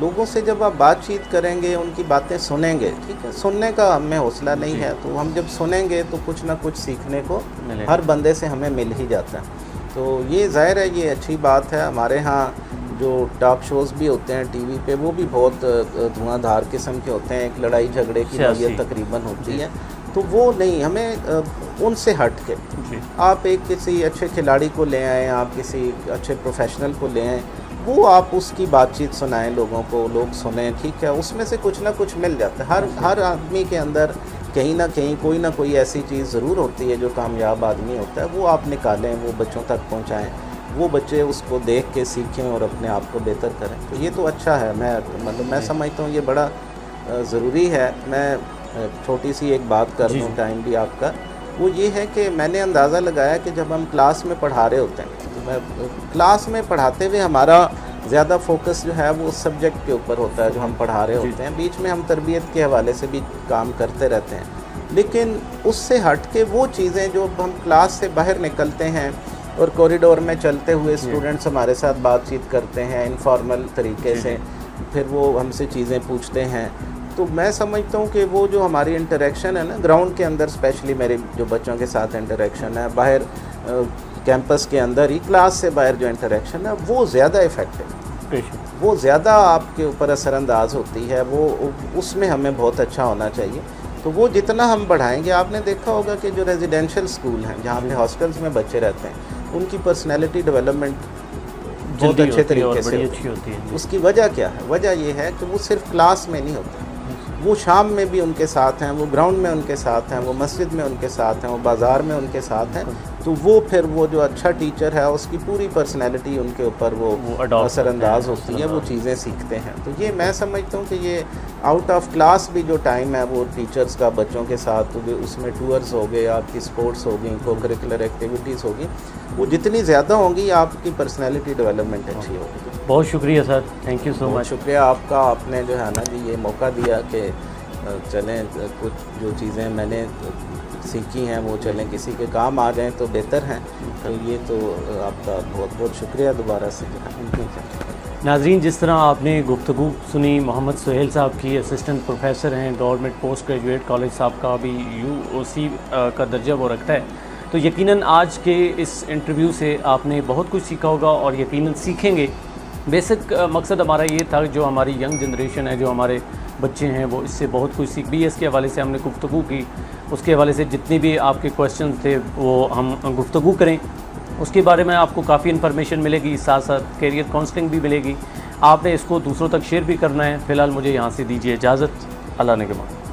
لوگوں سے جب آپ بات چیت کریں گے, ان کی باتیں سنیں گے, ٹھیک ہے, سننے کا ہمیں حوصلہ نہیں ہے, تو ہم جب سنیں گے تو کچھ نہ کچھ سیکھنے کو ہر بندے سے ہمیں مل ہی جاتا ہے. تو یہ ظاہر ہے یہ اچھی بات ہے. ہمارے ہاں جو ٹاک شوز بھی ہوتے ہیں ٹی وی پہ وہ بھی بہت دھواں دھار قسم کے ہوتے ہیں, ایک لڑائی جھگڑے کی نوعیت تقریباً ہوتی ہے. تو وہ نہیں, ہمیں ان سے ہٹ کے آپ ایک کسی اچھے کھلاڑی کو لے آئیں, آپ کسی اچھے پروفیشنل کو لے آئیں, وہ آپ اس کی بات چیت سنائیں لوگوں کو, لوگ سنیں. ٹھیک ہے, اس میں سے کچھ نہ کچھ مل جاتا ہے. ہر آدمی کے اندر کہیں نہ کہیں کوئی نہ کوئی ایسی چیز ضرور ہوتی ہے جو کامیاب آدمی ہوتا ہے, وہ آپ نکالیں, وہ بچوں تک پہنچائیں, وہ بچے اس کو دیکھ کے سیکھیں اور اپنے آپ کو بہتر کریں. تو یہ تو اچھا ہے. میں سمجھتا ہوں یہ بڑا ضروری ہے. میں چھوٹی سی ایک بات کر دوں, ٹائم بھی آپ کا, وہ یہ ہے کہ میں نے اندازہ لگایا کہ جب ہم کلاس میں پڑھا رہے ہوتے ہیں, تو میں کلاس میں پڑھاتے ہوئے ہمارا زیادہ فوکس جو ہے وہ سبجیکٹ کے اوپر ہوتا ہے جو ہم پڑھا رہے ہوتے ہیں. بیچ میں ہم تربیت کے حوالے سے بھی کام کرتے رہتے ہیں, لیکن اس سے ہٹ کے وہ چیزیں جو ہم کلاس سے باہر نکلتے ہیں اور کوریڈور میں چلتے ہوئے اسٹوڈنٹس ہمارے ساتھ بات چیت کرتے ہیں انفارمل طریقے سے, پھر وہ ہم سے چیزیں پوچھتے ہیں, تو میں سمجھتا ہوں کہ وہ جو ہماری انٹریکشن ہے نا گراؤنڈ کے اندر، اسپیشلی میرے جو بچوں کے ساتھ انٹریکشن ہے، باہر کیمپس کے اندر ہی کلاس سے باہر جو انٹریکشن ہے وہ زیادہ افیکٹو، وہ زیادہ آپ کے اوپر اثر انداز ہوتی ہے، وہ اس میں ہمیں بہت اچھا ہونا چاہیے. تو وہ جتنا ہم بڑھائیں گے، آپ نے دیکھا ہوگا کہ جو ریزیڈینشیل سکول ہیں جہاں پہ ہاسٹلس میں بچے رہتے ہیں، ان کی پرسنالٹی ڈیولپمنٹ بہت اچھے طریقے سے ہوتی ہے. اس کی وجہ کیا ہے؟ وجہ یہ ہے کہ وہ صرف کلاس میں نہیں ہوتے، وہ شام میں بھی ان کے ساتھ ہیں، وہ گراؤنڈ میں ان کے ساتھ ہیں، وہ مسجد میں ان کے ساتھ ہیں، وہ بازار میں ان کے ساتھ ہیں. تو وہ پھر وہ جو اچھا ٹیچر ہے اس کی پوری پرسنالٹی ان کے اوپر وہ اثر انداز ہوتی ہے، وہ چیزیں سیکھتے ہیں. تو یہ میں سمجھتا ہوں کہ یہ آؤٹ آف کلاس بھی جو ٹائم ہے وہ ٹیچرز کا بچوں کے ساتھ، اس میں ٹورز ہو گئے، آپ کی سپورٹس ہو گئیں، کو کریکولر ایکٹیویٹیز ہوگی، وہ جتنی زیادہ ہوں گی آپ کی پرسنالٹی ڈیولپمنٹ اچھی ہوگی.
بہت شکریہ سر، تھینک یو سو مچ.
شکریہ آپ کا، آپ نے جو ہے نا جی یہ موقع دیا کہ چلیں کچھ جو چیزیں میں نے سیکھی ہیں وہ چلیں کسی کے کام آ جائیں تو بہتر ہیں. تو یہ تو آپ کا بہت بہت شکریہ دوبارہ سے.
ناظرین، جس طرح آپ نے گفتگو سنی محمد سہیل صاحب کی، اسسٹنٹ پروفیسر ہیں گورنمنٹ پوسٹ گریجویٹ کالج صاحب کا بھی UOC کا درجہ وہ رکھتا ہے. تو یقیناً آج کے اس انٹرویو سے آپ نے بہت کچھ سیکھا ہوگا اور یقیناً سیکھیں گے. بیسک مقصد ہمارا یہ تھا جو ہماری ینگ جنریشن ہے، جو ہمارے بچے ہیں، وہ اس سے بہت کچھ سیکھ. BS کے حوالے سے ہم نے گفتگو کی، اس کے حوالے سے جتنے بھی آپ کے کویشچن تھے وہ ہم گفتگو کریں. اس کے بارے میں آپ کو کافی انفارمیشن ملے گی، ساتھ ساتھ کیریئر کاؤنسلنگ بھی ملے گی. آپ نے اس کو دوسروں تک شیئر بھی کرنا ہے. فی الحال مجھے یہاں سے دیجیے اجازت. اللہ نگہبان.